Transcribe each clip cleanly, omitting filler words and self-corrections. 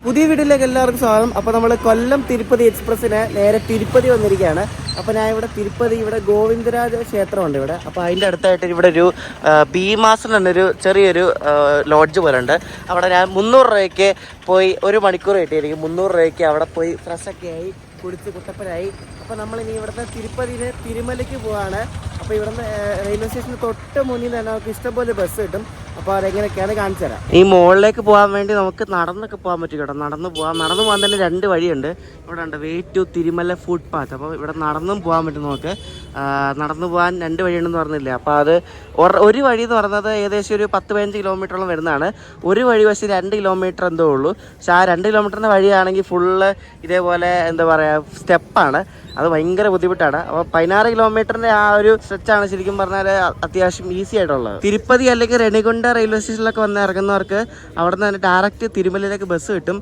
പുതിയ വീഡിയോയിലേക്ക് എല്ലാവർക്കും സ്വാഗതം. അപ്പോൾ നമ്മൾ കൊല്ലം തിരുപ്പതി എക്സ്പ്രസ്സിന് നേരെ തിരുപ്പതി വന്നിരിക്കുകയാണ്. അപ്പോൾ ഞാൻ ഇവിടെ തിരുപ്പതി ഇവിടെ ഗോവിന്ദരാജ ക്ഷേത്രമുണ്ട് ഇവിടെ. അപ്പോൾ അതിൻ്റെ അടുത്തായിട്ട് ഇവിടെ ഒരു ഭീമാസൻ എന്നൊരു ചെറിയൊരു ലോഡ്ജ് പോലെ ഉണ്ട്. അവിടെ ഞാൻ 300 രൂപയ്ക്ക് പോയി 1 മണിക്കൂർ കിട്ടിയിരിക്കും. 300 രൂപയ്ക്ക് അവിടെ പോയി ഫ്രഷൊക്കെ ആയി കുടിച്ച് കുട്ടപ്പനായി. അപ്പോൾ നമ്മളിനി ഇവിടുത്തെ തിരുപ്പതിന് തിരുമലയ്ക്ക് പോവാണ്. അപ്പോൾ ഇവിടുന്ന് റെയിൽവേ സ്റ്റേഷന് തൊട്ട് മുന്നിൽ തന്നെ നമുക്ക് ഇഷ്ടംപോലെ ബസ് കിട്ടും. അപ്പോൾ അതെങ്ങനെയൊക്കെയാണ് കാണിച്ചു തരാം. ഈ മുകളിലേക്ക് പോകാൻ വേണ്ടി നമുക്ക് നടന്നൊക്കെ പോകാൻ പറ്റും കേട്ടോ. നടന്നു പോകാൻ തന്നെ 2 വഴിയുണ്ട്. ഇവിടെ ഉണ്ട് way to Tirumala foot path. അപ്പോൾ ഇവിടെ നടന്നും പോകാൻ പറ്റും. നമുക്ക് നടന്നു പോകാൻ 2 വഴിയുണ്ടെന്ന് പറഞ്ഞില്ലേ. അപ്പോൾ അത് ഒരു വഴി എന്ന് പറയുന്നത് ഏകദേശം ഒരു 10-15 കിലോമീറ്ററോളം വരുന്നതാണ്. ഒരു വഴി പക്ഷേ 2 കിലോമീറ്റർ എന്തോ ഉള്ളൂ. പക്ഷേ ആ 2 കിലോമീറ്ററിൻ്റെ വഴിയാണെങ്കിൽ ഫുള്ള് ഇതേപോലെ എന്താ പറയുക സ്റ്റെപ്പാണ്. അത് ഭയങ്കര ബുദ്ധിമുട്ടാണ്. അപ്പോൾ 16 കിലോമീറ്ററിൻ്റെ ആ ഒരു സ്ട്രെച്ചാണ് ശരിക്കും പറഞ്ഞാൽ അത്യാവശ്യം ഈസി ആയിട്ടുള്ളത്. തിരുപ്പതി അല്ലെങ്കിൽ റെണിഗുണ്ട റെയിൽവേ സ്റ്റേഷനിലൊക്കെ വന്ന് ഇറങ്ങുന്നവർക്ക് അവിടെ നിന്ന് തന്നെ ഡയറക്റ്റ് തിരുമലയിലേക്ക് ബസ് കിട്ടും,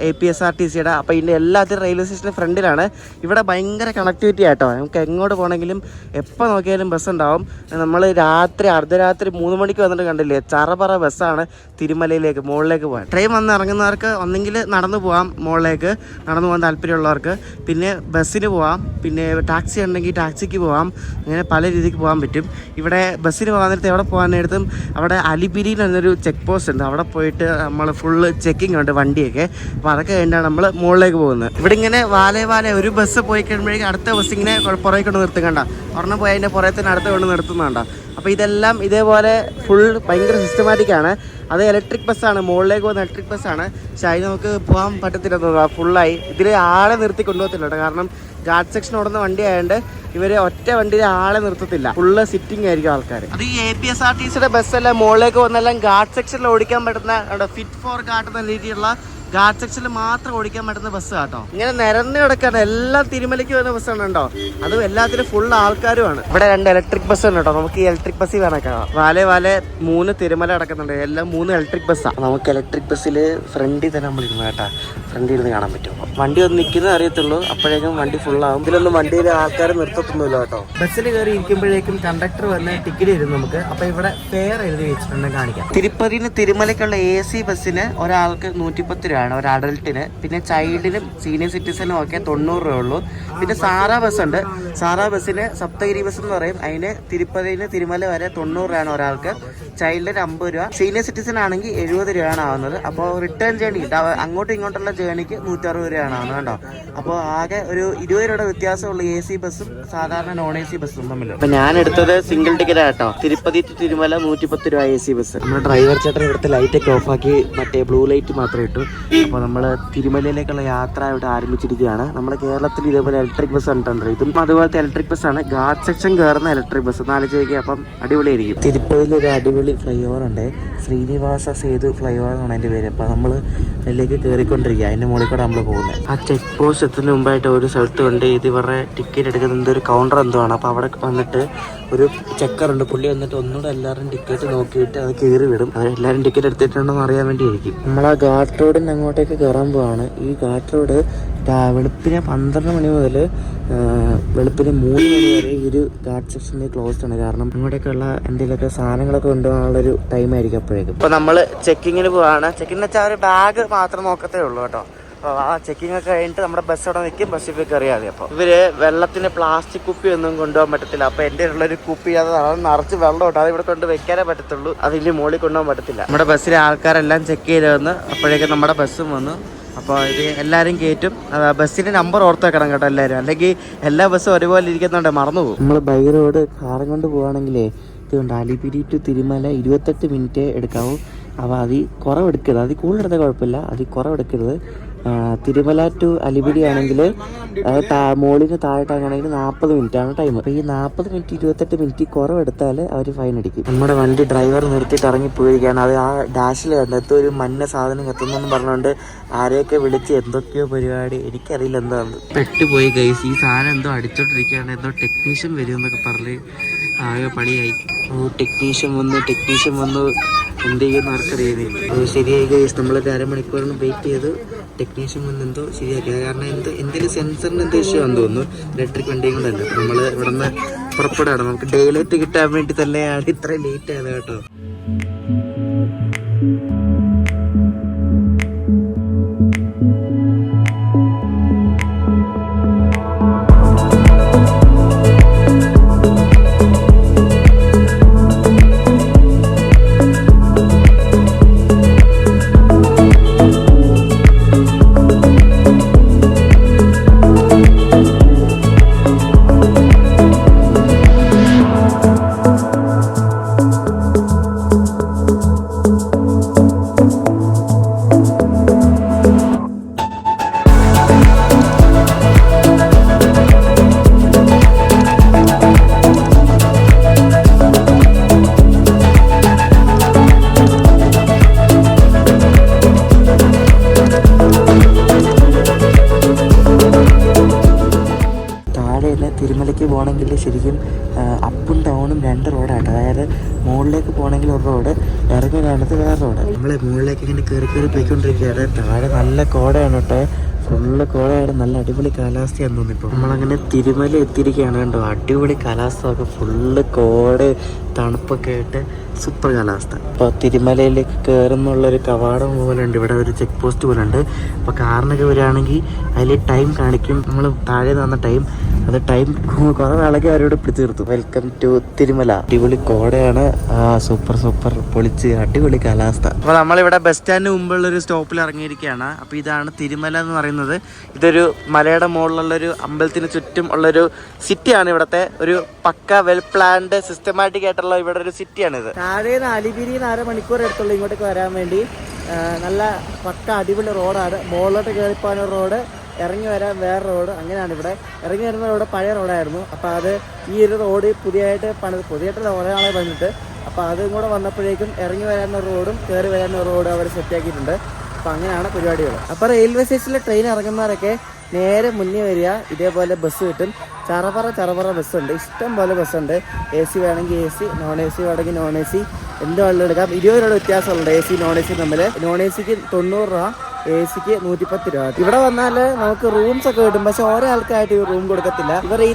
APSRTCയുടെ. അപ്പോൾ ഇതിൻ്റെ എല്ലാത്തിനും റെയിൽവേ സ്റ്റേഷൻ്റെ ഫ്രണ്ടിലാണ്. ഇവിടെ ഭയങ്കര കണക്ടിവിറ്റി ആയിട്ടോ. നമുക്ക് എങ്ങോട്ട് പോകണമെങ്കിലും എപ്പോൾ നോക്കിയാലും ബസ് ഉണ്ടാവും. നമ്മൾ അർദ്ധരാത്രി 3 മണിക്ക് വന്നിട്ട് കണ്ടില്ലേ, ചറപറ ബസ്സാണ് തിരുമലയിലേക്ക് മുകളിലേക്ക് പോകാൻ. ട്രെയിൻ വന്ന് ഇറങ്ങുന്നവർക്ക് ഒന്നെങ്കിൽ നടന്നു പോകാം, മുകളിലേക്ക് നടന്നു പോകാൻ താല്പര്യമുള്ളവർക്ക്. പിന്നെ ബസ്സിന് പോകാം, പിന്നെ ടാക്സി ഉണ്ടെങ്കിൽ ടാക്സിക്ക് പോകാം. അങ്ങനെ പല രീതിക്ക് പോകാൻ പറ്റും. ഇവിടെ ബസ്സിന് പോകാൻ നേരത്തെ എവിടെ പോകാൻ നേരത്തും അവിടെ അലിപിരിയിൽ എന്നൊരു ചെക്ക് പോസ്റ്റ് ഉണ്ട്. അവിടെ പോയിട്ട് നമ്മൾ ഫുള്ള് ചെക്കിംഗ് ഉണ്ട് വണ്ടിയൊക്കെ. അപ്പോൾ അതൊക്കെ കഴിഞ്ഞാണ് നമ്മൾ മുകളിലേക്ക് പോകുന്നത്. ഇവിടെ ഇങ്ങനെ വാലേ ഒരു ബസ് പോയി കഴിയുമ്പോഴേക്കും അടുത്ത ബസ് ഇങ്ങനെ പുറകെ കൊണ്ട് നിർത്തുകണ്ട. ഒരെണ്ണം പോയി അതിൻ്റെ പുറകെ തന്നെ അടുത്ത കൊണ്ട് നിർത്തുന്നുണ്ടോ. അപ്പോൾ ഇതെല്ലാം ഇതേപോലെ ഫുൾ ഭയങ്കര സിസ്റ്റമാറ്റിക്കാണ്. അത് ഇലക്ട്രിക് ബസ്സാണ്, മുകളിലേക്ക് പോകുന്ന ഇലക്ട്രിക് ബസ്സാണ്. പക്ഷേ അതിന് നമുക്ക് പോകാൻ പറ്റത്തില്ല, ഫുള്ളായി. ഇതിൽ ആളെ നിർത്തി കൊണ്ടുപോകത്തില്ല കേട്ടോ. കാരണം ഗാർഡ് സെക്ഷൻ ഓടുന്ന വണ്ടി ആയതുകൊണ്ട് ഇവർ ഒറ്റ വണ്ടിയിൽ ആളെ നിർത്തത്തില്ല, ഫുള്ള് സിറ്റിംഗ് ആയിരിക്കും ആൾക്കാർ. അത് ഈ APSRTCയുടെ ബസ്സെല്ലാം മുകളിലേക്ക് പോകുന്നതെല്ലാം ഗാർഡ് സെക്ഷനിൽ ഓടിക്കാൻ പറ്റുന്ന ഫിറ്റ് ഫോർ ഗാർഡ് എന്ന രീതിയിലുള്ള ഗാർഡ് സെക്ഷനിൽ മാത്രം ഓടിക്കാൻ പറ്റുന്ന ബസ് കേട്ടോ. ഇങ്ങനെ നിരന്ന് കിടക്കാണ്. എല്ലാം തിരുമലയ്ക്ക് വരുന്ന ബസ്സാണ് കേട്ടോ. അതും എല്ലാത്തിലും ഫുൾ ആൾക്കാരുമാണ്. ഇവിടെ 2 ഇലക്ട്രിക് ബസ് ഉണ്ട് കേട്ടോ. നമുക്ക് ഈ ഇലക്ട്രിക് ബസ്സിൽ വേണക്കാം. വാലെ 3 തിരുമല കിടക്കുന്നുണ്ട്. എല്ലാം 3 ഇലക്ട്രിക് ബസ്സാണ്. നമുക്ക് ഇലക്ട്രിക് ബസ്സിൽ ഫ്രണ്ടിൽ തന്നെ നമ്മൾ ഇരുന്ന് കേട്ടോ. ഫ്രണ്ടിൽ ഇരുന്ന് കാണാൻ പറ്റും. വണ്ടി ഒന്ന് നിൽക്കുന്നത് അറിയത്തുള്ളൂ, അപ്പോഴേക്കും വണ്ടി ഫുള്ളാവും. ഇതിലൊന്നും വണ്ടിയിൽ ആൾക്കാർ നിർത്തത്തൊന്നുമില്ല കേട്ടോ. ബസ്സിൽ കയറി ഇരിക്കുമ്പോഴേക്കും കണ്ടക്ടർ വന്ന് ടിക്കറ്റ് തരും നമുക്ക്. അപ്പോൾ ഇവിടെ ഫെയർ എഴുതി വെച്ചിട്ടുണ്ടെങ്കിൽ കാണിക്കാം. തിരുപ്പതിന് തിരുമലയ്ക്കുള്ള AC ബസ്സിന് ഒരാൾക്ക് 110 രൂപ, ഒരു അഡൽട്ടിന്. പിന്നെ ചൈൽഡിനും സീനിയർ സിറ്റിസനും ഒക്കെ 90 രൂപ ഉള്ളൂ. പിന്നെ സാറാ ബസ്സുണ്ട്. സാറാ ബസ്സിന് സപ്തഗിരി ബസ് എന്ന് പറയും. അതിന് തിരുപ്പതിന് തിരുമല വരെ 90 രൂപയാണ് ഒരാൾക്ക്. ചൈൽഡിന് 50 രൂപ. സീനിയർ സിറ്റിസൺ ആണെങ്കിൽ 70 രൂപയാണ് ആവുന്നത്. അപ്പോൾ റിട്ടേൺ ജേണി അങ്ങോട്ടും ഇങ്ങോട്ടുള്ള ജേണിക്ക് 160 രൂപയാണ് ആവുന്നത് കേട്ടോ. അപ്പോൾ ആകെ ഒരു 20 രൂപയുടെ വ്യത്യാസമുള്ള AC ബസ്സും സാധാരണ നോൺ AC ബസ്സും തമ്മിൽ. അപ്പോൾ ഞാൻ എടുത്തത് സിംഗിൾ ടിക്കറ്റ് ആട്ടോ. തിരുപ്പതി ടു തിരുമല 110 രൂപ AC ബസ്. നമ്മുടെ ഡ്രൈവർ ചേട്ടൻ ഇവിടുത്തെ ലൈറ്റൊക്കെ ഓഫാക്കി മറ്റേ ബ്ലൂ ലൈറ്റ് മാത്രമേ ഇട്ടു. അപ്പോൾ നമ്മൾ തിരുമലയിലേക്കുള്ള യാത്ര ഇവിടെ ആരംഭിച്ചിരിക്കുകയാണ്. നമ്മുടെ കേരളത്തിൽ ഇതേപോലെ ഇലക്ട്രിക് ബസ് കണ്ടിട്ടുണ്ട്. ഇതും അതുപോലത്തെ ഇലക്ട്രിക് ബസ്സാണ്. ഗാർഡ് സെക്ഷൻ കയറുന്ന ഇലക്ട്രിക് ബസ്. 4 ചോദിക്കുക. അപ്പം അടിപൊളിയായിരിക്കും. തിരുപ്പതിയിൽ ഒരു അടിപൊളി ഫ്ലൈ ഓവർ ഉണ്ട്. ശ്രീനിവാസ സേതു ഫ്ലൈ ഓവർ എന്നാണ് അതിൻ്റെ പേര്. അപ്പോൾ നമ്മൾ അതിലേക്ക് കയറിക്കൊണ്ടിരിക്കുക. അതിൻ്റെ മുകളിൽ കൂടെ നമ്മൾ പോകുന്നത്. ആ ചെക്ക് പോസ്റ്റ് എത്തുന്നതിന് മുമ്പായിട്ട് ഒരു സ്ഥലത്ത് കൊണ്ട് ഇത് ഇവരുടെ ടിക്കറ്റ് എടുക്കുന്നത് ഒരു കൗണ്ടർ എന്തോ ആണ്. അപ്പോൾ അവിടെ വന്നിട്ട് ഒരു ചെക്കറുണ്ട്. പുള്ളി വന്നിട്ട് ഒന്നുകൂടെ എല്ലാവരും ടിക്കറ്റ് നോക്കിയിട്ട് അത് കയറി വിടും. അത് എല്ലാവരും ടിക്കറ്റ് എടുത്തിട്ടുണ്ടോ എന്ന് അറിയാൻ വേണ്ടിയായിരിക്കും. നമ്മൾ ആ ഘാട്ട് റോഡിന് അങ്ങോട്ടേക്ക് കയറാൻ പോവാണ്. ഈ ഘാട്ട് റോഡ് വെളുപ്പിന് 12 മണി മുതൽ വെളുപ്പിന് 3 മണി വരെ ഈ ഒരു ഗാർഡ് സെക്ഷനിൽ ക്ലോസ്ഡ് ആണ്. കാരണം അങ്ങോട്ടേക്കുള്ള എന്തെങ്കിലുമൊക്കെ സാധനങ്ങളൊക്കെ കൊണ്ടുപോകാനുള്ളൊരു ടൈം ആയിരിക്കും അപ്പോഴേക്കും. ഇപ്പോൾ നമ്മൾ ചെക്കിങ്ങിന് പോവാണ്. ചെക്കിങ് വെച്ചാൽ ഒരു ബാഗ് മാത്രം നോക്കത്തേ ഉള്ളൂ കേട്ടോ. അപ്പോൾ ആ ചെക്കിംഗ് ഒക്കെ കഴിഞ്ഞിട്ട് നമ്മുടെ ബസ് അവിടെ നിൽക്കും. ബസ്സിൽ പോയി കയറിയാൽ മതി. അപ്പോൾ ഇവര് വെള്ളത്തിന് പ്ലാസ്റ്റിക് കുപ്പി ഒന്നും കൊണ്ടുപോകാൻ പറ്റത്തില്ല. അപ്പോൾ എൻ്റെ ഉള്ളൊരു കുപ്പി അത് നിറച്ച് വെള്ളം കേട്ടോ. അത് ഇവിടെ കൊണ്ട് വെക്കാനേ പറ്റത്തുള്ളൂ. അതിൻ്റെ മുകളിൽ കൊണ്ടുപോകാൻ പറ്റത്തില്ല. നമ്മുടെ ബസ്സിലെ ആൾക്കാരെല്ലാം ചെക്ക് ചെയ്ത് വന്ന് അപ്പോഴേക്കും നമ്മുടെ ബസ്സും വന്നു. അപ്പോൾ ഇത് എല്ലാവരും കയറ്റും. ബസ്സിൻ്റെ നമ്പർ ഓർത്ത് വെക്കണം കേട്ടോ എല്ലാവരും. അല്ലെങ്കിൽ എല്ലാ ബസ്സും ഒരുപോലെ ഇരിക്കുന്നുണ്ട്, മറന്നു പോകും. നമ്മൾ ബൈ റോഡ് കാറും കൊണ്ട് പോവുകയാണെങ്കിലേ ഇതുകൊണ്ട് അലിപിരി ടു തിരുമല 28 മിനിറ്റ് എടുക്കാവൂ. അപ്പോൾ അതിൽ കുറവെടുക്കരുത്. അതിൽ കൂടുതലെടുത്താൽ കുഴപ്പമില്ല, അതിൽ കുറവെടുക്കരുത്. തിരുമല ടു അലിപിരി ആണെങ്കിൽ മോളിന് താഴോട്ടാണെങ്കിൽ 40 മിനിറ്റാണ് ടൈം. അപ്പോൾ ഈ 40 മിനിറ്റ് 28 മിനിറ്റ് കുറവെടുത്താൽ അവർ ഫൈൻ അടിക്കും. നമ്മുടെ വണ്ടി ഡ്രൈവർ നിർത്തിയിട്ട് ഇറങ്ങിപ്പോയിരിക്കുകയാണ്. അത് ആ ഡാഷിൽ കണ്ടെത്തും ഒരു മഞ്ഞ സാധനം കത്തുന്നെന്ന് പറഞ്ഞുകൊണ്ട് ആരെയൊക്കെ വിളിച്ച് എന്തൊക്കെയോ പരിപാടി, എനിക്കറിയില്ല എന്താണെന്ന്. പെട്ടുപോയി ഗൈസ്. ഈ സാധനം എന്തോ അടിച്ചോണ്ടിരിക്കുകയാണ്. എന്തോ ടെക്നീഷ്യൻ വരും എന്നൊക്കെ പറഞ്ഞ് ആകെ പണിയായി. ടെക്നീഷ്യൻ വന്നു എന്ത് ചെയ്യുമെന്ന് ആർക്കറിയാം. ശരിയായി ഗൈസ്. നമ്മളൊരു അരമണിക്കൂറിന് വെയിറ്റ് ചെയ്തു. ടെക്നീഷ്യൻ വന്ന് എന്തോ ശരിയാക്കിയത്. കാരണം എന്തെങ്കിലും സെൻസറിന് എന്തോ ഇഷ്യൂ ആണെന്ന് തോന്നുന്നു. ഇലക്ട്രിക് വണ്ടിയും കൊണ്ടല്ല. നമ്മൾ ഇവിടെ നിന്ന് പുറപ്പെടുകയാണ്. നമുക്ക് ഡേ ലൈറ്റ് കിട്ടാൻ വേണ്ടി തന്നെയാണ് ഇത്രയും ലേറ്റ് ആയത് കേട്ടോ. പോകണമെങ്കിൽ ശരിക്കും അപ്പും ഡൗണും 2 റോഡായിട്ട്, അതായത് മുകളിലേക്ക് പോകണമെങ്കിൽ ഒരു റോഡ്, ഇറങ്ങി വേണ്ടത് വേറെ റോഡ്. നമ്മൾ മുകളിലേക്ക് ഇങ്ങനെ കയറി പോയിക്കൊണ്ടിരിക്കുകയാണ്. താഴെ നല്ല കോടയാണ് കേട്ടോ, ഫുള്ള് കോടയാണ്. നല്ല അടിപൊളി കാലാവസ്ഥയാണെന്ന് തോന്നുന്നു. ഇപ്പോൾ നമ്മളങ്ങനെ തിരുമല എത്തിയിരിക്കുകയാണ് കണ്ടോ. അടിപൊളി കാലാവസ്ഥ ഒക്കെ, ഫുള്ള് കോട തണുപ്പൊക്കെ ആയിട്ട് സൂപ്പർ കാലാവസ്ഥ. അപ്പോൾ തിരുമലയിലേക്ക് കയറുന്നുള്ളൊരു കവാടം പോലെ ഉണ്ട്, ഇവിടെ ഒരു ചെക്ക് പോസ്റ്റ് പോലെ ഉണ്ട്. അപ്പോൾ കാറിനൊക്കെ വരികയാണെങ്കിൽ അതിൽ ടൈം കാണിക്കും, നമ്മൾ താഴെ വന്ന ടൈം, അത് ടൈം കുറേ നാളൊക്കെ അവരോട് പിടിച്ചു നിർത്തും. Welcome to Tirumala. അടിപൊളി കോടയാണ്, സൂപ്പർ പൊളിച്ച് അടിപൊളി കാലാവസ്ഥ. അപ്പോൾ നമ്മളിവിടെ ബസ് സ്റ്റാൻഡിന് മുമ്പുള്ളൊരു സ്റ്റോപ്പിൽ ഇറങ്ങിയിരിക്കുകയാണ്. അപ്പോൾ ഇതാണ് തിരുമല എന്ന് പറയുന്നത്. ഇതൊരു മലയുടെ മുകളിലുള്ളൊരു അമ്പലത്തിന് ചുറ്റും ഉള്ളൊരു സിറ്റിയാണ്. ഇവിടുത്തെ ഒരു പക്ക വെൽ പ്ലാൻഡ് സിസ്റ്റമാറ്റിക് ആയിട്ടുള്ള ഇവിടെ ഒരു സിറ്റിയാണിത്. താഴെ നിന്ന് അലിപിരിയിൽ 1/2 മണിക്കൂർ എടുത്തുള്ളൂ ഇങ്ങോട്ടേക്ക് വരാൻ വേണ്ടി. നല്ല പക്ക അടിപൊളി റോഡാണ്. മുകളിലോട്ട് കയറിപ്പോകാനൊരു റോഡ്, ഇറങ്ങി വരാൻ വേറെ റോഡ്, അങ്ങനെയാണ് ഇവിടെ. ഇറങ്ങി വരുന്ന റോഡ് പഴയ റോഡായിരുന്നു. അപ്പോൾ അത് ഈ ഒരു റോഡ് പുതിയതായിട്ട് കുറേ ആളെ വന്നിട്ട്, അപ്പോൾ അതും കൂടെ വന്നപ്പോഴേക്കും ഇറങ്ങി വരാനൊരു റോഡും കയറി വരാനൊരു റോഡും അവർ സെറ്റാക്കിയിട്ടുണ്ട്. അപ്പോൾ അങ്ങനെയാണ് പരിപാടികൾ. അപ്പോൾ റെയിൽവേ സ്റ്റേഷനിലെ ട്രെയിൻ ഇറങ്ങുന്നവരൊക്കെ നേരെ മുന്നേ വരിക, ഇതേപോലെ ബസ് കിട്ടും. ചറപറ ബസ്സുണ്ട്, ഇഷ്ടം പോലെ ബസ്സുണ്ട്. AC വേണമെങ്കിൽ AC, നോൺ AC വേണമെങ്കിൽ നോൺ AC, എന്ത് വെള്ളം എടുക്കാം. 20 രൂപയുടെ വ്യത്യാസമുണ്ട് AC നോൺ AC തമ്മിൽ. നോൺ AC-ക്ക് 90 രൂപ, AC-ക്ക് 110 രൂപ. ഇവിടെ വന്നാൽ നമുക്ക് റൂംസ് ഒക്കെ കിട്ടും, പക്ഷെ ഓരോ ആൾക്കായിട്ട് ഈ റൂം കൊടുക്കത്തില്ല. ഇവർ ഈ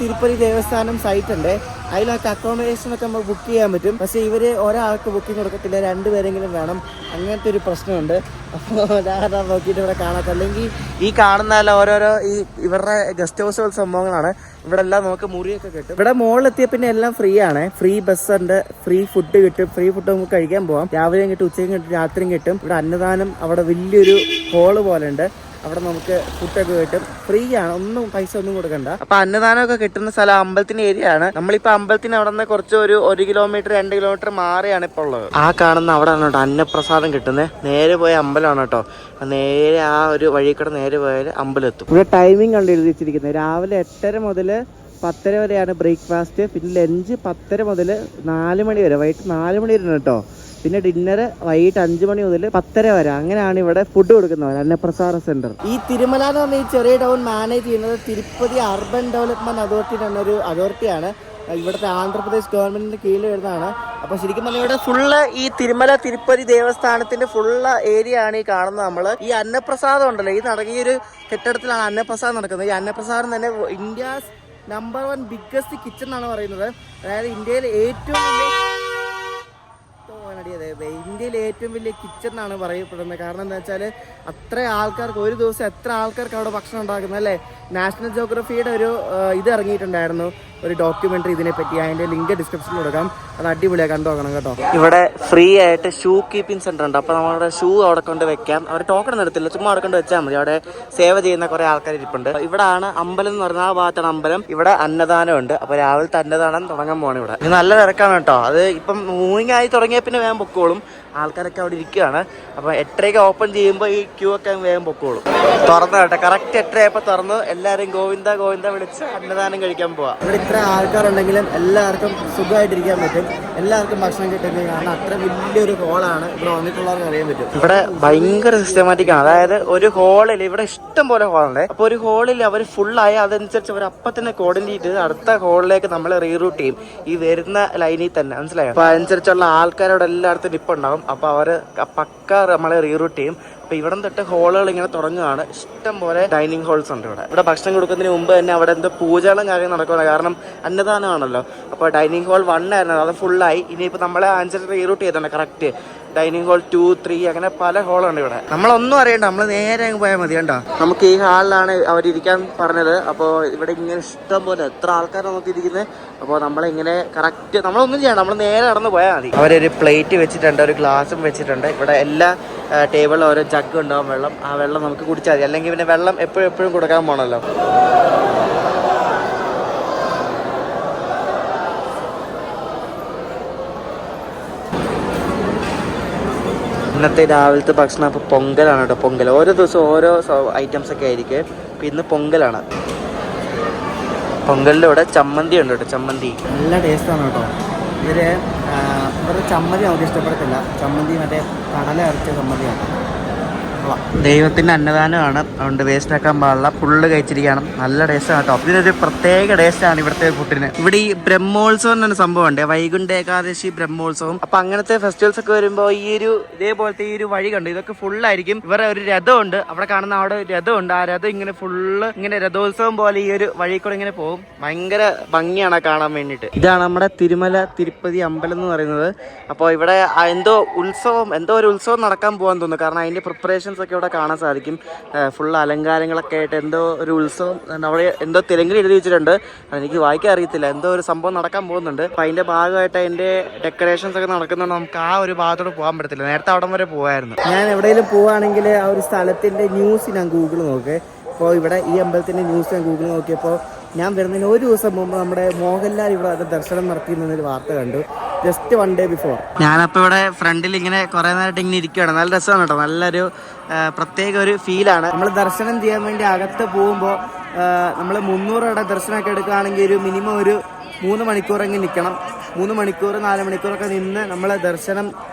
തിരുപ്പതി ദേവസ്ഥാനം സൈറ്റ് ഉണ്ട്, അതിലൊക്കെ അക്കോമഡേഷൻ ഒക്കെ നമുക്ക് ബുക്ക് ചെയ്യാൻ പറ്റും. പക്ഷേ ഇവർ ഒരാൾക്ക് ബുക്കിംഗ് കൊടുക്കത്തില്ല, 2 പേരെങ്കിലും വേണം. അങ്ങനത്തെ ഒരു പ്രശ്നമുണ്ട്. അപ്പോൾ ഉദാഹരണം നോക്കിയിട്ട് ഇവിടെ കാണാത്ത, അല്ലെങ്കിൽ ഈ കാണുന്ന ഓരോരോ ഈ ഇവരുടെ ഗസ്റ്റ് ഹൗസുകൾ സംഭവങ്ങളാണ്. ഇവിടെ എല്ലാം നമുക്ക് മുറിയൊക്കെ കിട്ടും. ഇവിടെ മുകളിലെത്തിയ പിന്നെ എല്ലാം ഫ്രീ ആണ്. ഫ്രീ ബസ് ഉണ്ട്, ഫ്രീ ഫുഡ് കിട്ടും. ഫ്രീ ഫുഡ് നമുക്ക് കഴിക്കാൻ പോവാം. രാവിലെയും കിട്ടും, ഉച്ചയും കിട്ടും, രാത്രിയും കിട്ടും. ഇവിടെ അന്നദാനം, അവിടെ വലിയൊരു ഹോള് പോലെ ഉണ്ട്, അവിടെ നമുക്ക് ഫുഡൊക്കെ കിട്ടും. ഫ്രീ ആണ്, പൈസ ഒന്നും കൊടുക്കണ്ട. അപ്പൊ അന്നദാനമൊക്കെ കിട്ടുന്ന സ്ഥലം അമ്പലത്തിന്റെ ഏരിയ ആണ്. നമ്മളിപ്പോ അമ്പലത്തിന് അവിടെ നിന്ന് കുറച്ച് ഒരു 1 കിലോമീറ്റർ 2 കിലോമീറ്റർ മാറിയാണ് ഇപ്പോൾ ഉള്ളത്. ആ കാണുന്ന അവിടെ ആണ് കേട്ടോ അന്നപ്രസാദം കിട്ടുന്നത്. നേരെ പോയ അമ്പലമാണ് കേട്ടോ. നേരെ ആ ഒരു വഴി കൂടെ നേരെ പോയാൽ അമ്പലം എത്തും. ഇവിടെ ടൈമിംഗ് കണ്ട് എഴുതി വെച്ചിരിക്കുന്നത് രാവിലെ 8:30 മുതൽ 10:30 വരെയാണ് ബ്രേക്ക്ഫാസ്റ്റ്. പിന്നെ ലഞ്ച് 10:30 മുതൽ 4 മണി വരെ, വൈകിട്ട് 4 മണി വരെ കേട്ടോ. പിന്നെ ഡിന്നർ വൈകിട്ട് 5 മണി മുതൽ 10:30 വരെ. അങ്ങനെയാണ് ഇവിടെ ഫുഡ് കൊടുക്കുന്നവർ, അന്നപ്രസാദ സെന്റർ. ഈ തിരുമല എന്ന് പറഞ്ഞ ഈ ചെറിയ ടൗൺ മാനേജ് ചെയ്യുന്നത് തിരുപ്പതി അർബൻ ഡെവലപ്മെന്റ് അതോറിറ്റി എന്നൊരു അതോറിറ്റിയാണ്. ഇവിടുത്തെ ആന്ധ്രാപ്രദേശ് ഗവൺമെന്റിന്റെ കീഴിൽ വരുന്നതാണ്. അപ്പൊ ശരിക്കും പറഞ്ഞാൽ ഇവിടെ ഫുള്ള് ഈ തിരുപ്പതി ദേവസ്ഥാനത്തിന്റെ ഫുള്ള് ഏരിയ ആണ് ഈ കാണുന്നത്. നമ്മള് ഈ അന്നപ്രസാദം ഉണ്ടല്ലോ, ഈ ഒരു കെട്ടിടത്തിലാണ് അന്നപ്രസാദം നടക്കുന്നത്. ഈ അന്നപ്രസാദം തന്നെ ഇന്ത്യസ് നമ്പർ 1 ബിഗ്ഗസ്റ്റ് കിച്ചൺ എന്നാണ് പറയുന്നത്. അതായത് ഇന്ത്യയിലെ ഏറ്റവും വലിയ കിച്ചൺ എന്നാണ് പറയപ്പെടുന്നത്. കാരണം എന്താ വെച്ചാൽ അത്ര ആൾക്കാർക്ക് ഒരു ദിവസം എത്ര ആൾക്കാർക്ക് അവിടെ ഭക്ഷണം ഉണ്ടാക്കുന്നത് അല്ലേ. നാഷണൽ ജോഗ്രഫിയുടെ ഒരു ഇത് ഇറങ്ങിയിട്ടുണ്ടായിരുന്നു, ഒരു ഡോക്യുമെന്ററി ഇതിനെപ്പറ്റി. അതിന്റെ ലിങ്ക് ഡിസ്ക്രിപ്ഷനിൽ കൊടുക്കാം, അത് അടിപൊളിയാണ്, കണ്ടു നോക്കണം കേട്ടോ. ഇവിടെ ഫ്രീ ആയിട്ട് ഷൂ കീപ്പിംഗ് സെന്റർ ഉണ്ട്. അപ്പോൾ നമ്മുടെ ഷൂ അവിടെ കൊണ്ട് വെക്കാം. അവർ ടോക്കൺ എടുത്തില്ല, ചുമ്മാ അവിടെ കൊണ്ട് വെച്ചാൽ മതി. അവിടെ സേവ ചെയ്യുന്ന കുറെ ആൾക്കാർ ഇരിപ്പുണ്ട്. ഇവിടെയാണ് അമ്പലം എന്ന് പറഞ്ഞാൽ ആ ഭാഗത്താണ് അമ്പലം. ഇവിടെ അന്നദാനം ഉണ്ട്. അപ്പോൾ രാവിലത്തെ അന്നദാനം തുടങ്ങാൻ പോകണം. ഇവിടെ ഇത് നല്ല തിരക്കാണ് കേട്ടോ. അത് ഇപ്പം മൂവിങ് ആയി തുടങ്ങിയ പിന്നെ വേഗം പൊക്കോളും. ആൾക്കാരൊക്കെ അവിടെ ഇരിക്കുകയാണ്. അപ്പോൾ 8:30 ഓപ്പൺ ചെയ്യുമ്പോൾ ഈ ക്യൂ ഒക്കെ വേഗം പൊക്കോളും. തുറന്നു കേട്ടോ, കറക്റ്റ് 8:30 തുറന്നു. എല്ലാവരും ഗോവിന്ദ ഗോവിന്ദ വിളിച്ച് അന്നദാനം കഴിക്കാൻ പോവാം. ഇവിടെ ഇത്ര ആൾക്കാരുണ്ടെങ്കിലും എല്ലാവർക്കും സുഖമായിട്ടിരിക്കാൻ പറ്റും, എല്ലാവർക്കും ഭക്ഷണം കിട്ടുന്നത്. കാരണം അത്ര വലിയൊരു ഹോളാണ്. ഇവിടെ വന്നിട്ടുള്ളവർക്ക് അറിയാൻ പറ്റും. ഇവിടെ ഭയങ്കര സിസ്റ്റമാറ്റിക് ആണ്. അതായത് ഒരു ഹോളിൽ ഇവിടെ ഇഷ്ടം പോലെ ഹോളുണ്ട്. അപ്പോൾ ഒരു ഹോളിൽ അവർ ഫുള്ളായി അതനുസരിച്ച് അവർ അപ്പം തന്നെ കോർഡിനേറ്റ് ചെയ്ത് അടുത്ത ഹോളിലേക്ക് നമ്മൾ റീറൂട്ട് ചെയ്യും, ഈ വരുന്ന ലൈനിൽ തന്നെ. മനസ്സിലായോ? അപ്പോൾ അതനുസരിച്ചുള്ള ആൾക്കാരോട് എല്ലായിടത്തും നിപ്പുണ്ടാവും. അപ്പോൾ അവർ പക്ക നമ്മളെ റീറൂട്ട് ചെയ്യും. അപ്പോൾ ഇവിടെ തൊട്ട് ഹോളുകൾ ഇങ്ങനെ തുടങ്ങുകയാണ്. ഇഷ്ടം പോലെ ഡൈനിങ് ഹോൾസ് ഉണ്ട് ഇവിടെ ഭക്ഷണം കൊടുക്കുന്നതിന് മുമ്പ് തന്നെ അവിടെ എന്തോ പൂജകളും കാര്യം നടക്കുകയാണ്. കാരണം അന്നദാനമാണല്ലോ. അപ്പോൾ ഡൈനിങ് ഹോൾ 1 ആയിരുന്നു, അത് ഫുള്ളായി. ഇനിയിപ്പോൾ നമ്മളെ അനുസരിച്ച് റീറൂട്ട് ചെയ്തിട്ടുണ്ട് കറക്റ്റ്. ഡൈനിങ് ഹോൾ 2, 3 അങ്ങനെ പല ഹോളുണ്ട് ഇവിടെ. നമ്മളൊന്നും അറിയണ്ട, നമ്മൾ നേരെ അങ്ങ് പോയാൽ മതി. കണ്ടോ, നമുക്ക് ഈ ഹാളിലാണ് അവരിയ്ക്കാൻ പറഞ്ഞത്. അപ്പോൾ ഇവിടെ ഇങ്ങനെ ഇഷ്ടം പോലെ എത്ര ആൾക്കാർ നമുക്ക് ഇരിക്കുന്നത്. അപ്പോൾ നമ്മളിങ്ങനെ കറക്റ്റ് നമ്മളൊന്നും ചെയ്യണം, നമ്മൾ നേരെ നടന്ന് പോയാൽ മതി. അവരൊരു പ്ലേറ്റ് വെച്ചിട്ടുണ്ട്, ഒരു ഗ്ലാസും വെച്ചിട്ടുണ്ട്. ഇവിടെ എല്ലാ ടേബിളിലും ഓരോ ജഗ് ഉണ്ടാവും വെള്ളം. ആ വെള്ളം നമുക്ക് കുടിച്ചാൽ മതി. അല്ലെങ്കിൽ പിന്നെ വെള്ളം എപ്പോഴും കൊടുക്കാൻ പോകണമല്ലോ. ഇന്നത്തെ രാവിലത്തെ ഭക്ഷണം അപ്പോൾ പൊങ്കലാണ് കേട്ടോ. പൊങ്കൽ ഓരോ ദിവസം ഓരോ ഐറ്റംസ് ഒക്കെ ആയിരിക്കും. ഇപ്പം ഇന്ന് പൊങ്കലാണ്. പൊങ്കലിൻ്റെ ഇവിടെ ചമ്മന്തി ഉണ്ട് കേട്ടോ. ചമ്മന്തി നല്ല ടേസ്റ്റാണ് കേട്ടോ. ഇവരുടെ ചമ്മന്തി നമുക്ക് ഇഷ്ടപ്പെടത്തില്ല. ചമ്മന്തി മറ്റേ കടല അരച്ച ചമ്മന്തിയാണ്. ദൈവത്തിൻ്റെ അന്നദാനമാണ്, അതുകൊണ്ട് വേസ്റ്റ് ആക്കാൻ പാടില്ല. ഫുള്ള് കഴിച്ചിരിക്കണം. നല്ല ടേസ്റ്റാണ് കേട്ടോ. ഇതിനൊരു പ്രത്യേക ടേസ്റ്റാണ് ഇവിടുത്തെ ഫുഡിന്. ഇവിടെ ഈ ബ്രഹ്മോത്സവം എന്ന സംഭവമുണ്ട്, വൈകുണ്ഠ ഏകാദശി ബ്രഹ്മോത്സവം. അപ്പൊ അങ്ങനത്തെ ഫെസ്റ്റിവൽസ് ഒക്കെ വരുമ്പോൾ ഇതേപോലത്തെ ഈ ഒരു വഴി കണ്ടു, ഇതൊക്കെ ഫുള്ളായിരിക്കും. ഇവരെ ഒരു രഥമുണ്ട്, അവിടെ കാണുന്ന അവിടെ ഒരു രഥമുണ്ട്. ആ രഥം ഇങ്ങനെ ഫുള്ള് ഇങ്ങനെ രഥോത്സവം പോലെ ഈ ഒരു വഴി കൂടെ ഇങ്ങനെ പോകും. ഭയങ്കര ഭംഗിയാണ് കാണാൻ വേണ്ടിയിട്ട്. ഇതാണ് നമ്മുടെ തിരുമല തിരുപ്പതി അമ്പലം എന്ന് പറയുന്നത്. അപ്പോൾ ഇവിടെ എന്തോ ഒരു ഉത്സവം നടക്കാൻ പോകാൻ തോന്നുന്നു, കാരണം അതിന്റെ പ്രിപ്പറേഷൻസ് ഒക്കെ ഇവിടെ കാണാൻ സാധിക്കും. ഫുൾ അലങ്കാരങ്ങളൊക്കെ ആയിട്ട് എന്തോ ഒരു ഉത്സവം അവിടെ എന്തോ തെലുങ്കിൽ എഴുതി വെച്ചിട്ടുണ്ട്, അതെനിക്ക് വായിക്കാൻ അറിയത്തില്ല. എന്തോ ഒരു സംഭവം നടക്കാൻ പോകുന്നുണ്ട്. അപ്പം അതിന്റെ ഭാഗമായിട്ട് അതിന്റെ ഡെക്കറേഷൻസ് ഒക്കെ നടക്കുന്നുണ്ട്. നമുക്ക് ആ ഒരു ഭാഗത്തോട് പോകാൻ പറ്റത്തില്ല. നേരത്തെ അവിടം വരെ പോകായിരുന്നു. ഞാൻ എവിടെയെങ്കിലും പോവുകയാണെങ്കിൽ ആ ഒരു സ്ഥലത്തിന്റെ ന്യൂസ് ഞാൻ ഗൂഗിൾ നോക്കേ. അപ്പോൾ ഇവിടെ ഈ അമ്പലത്തിന്റെ ന്യൂസ് ഞാൻ ഗൂഗിൾ നോക്കിയപ്പോൾ ഞാൻ വരുന്നതിന് ഒരു ദിവസം മുമ്പ് നമ്മുടെ മോഹൻലാൽ ഇവിടെ അത് ദർശനം നടത്തിയെന്നൊരു വാർത്ത കണ്ടു, ജസ്റ്റ് 1 day ബിഫോർ. ഞാനപ്പോൾ ഇവിടെ ഫ്രണ്ടിൽ ഇങ്ങനെ കുറേ നേരമായിട്ട് ഇങ്ങനെ ഇരിക്കുകയാണ്. നല്ല രസമാണ് കേട്ടോ, നല്ലൊരു പ്രത്യേക ഒരു ഫീലാണ്. നമ്മൾ ദർശനം ചെയ്യാൻ വേണ്ടി അകത്ത് പോകുമ്പോൾ നമ്മൾ 300 രൂപയുടെ ദർശനമൊക്കെ എടുക്കുകയാണെങ്കിൽ ഒരു മിനിമം ഒരു 3 മണിക്കൂറെങ്കിലും നിൽക്കണം. 3 മണിക്കൂർ 4 മണിക്കൂറൊക്കെ നിന്ന് നമ്മൾ ദർശനം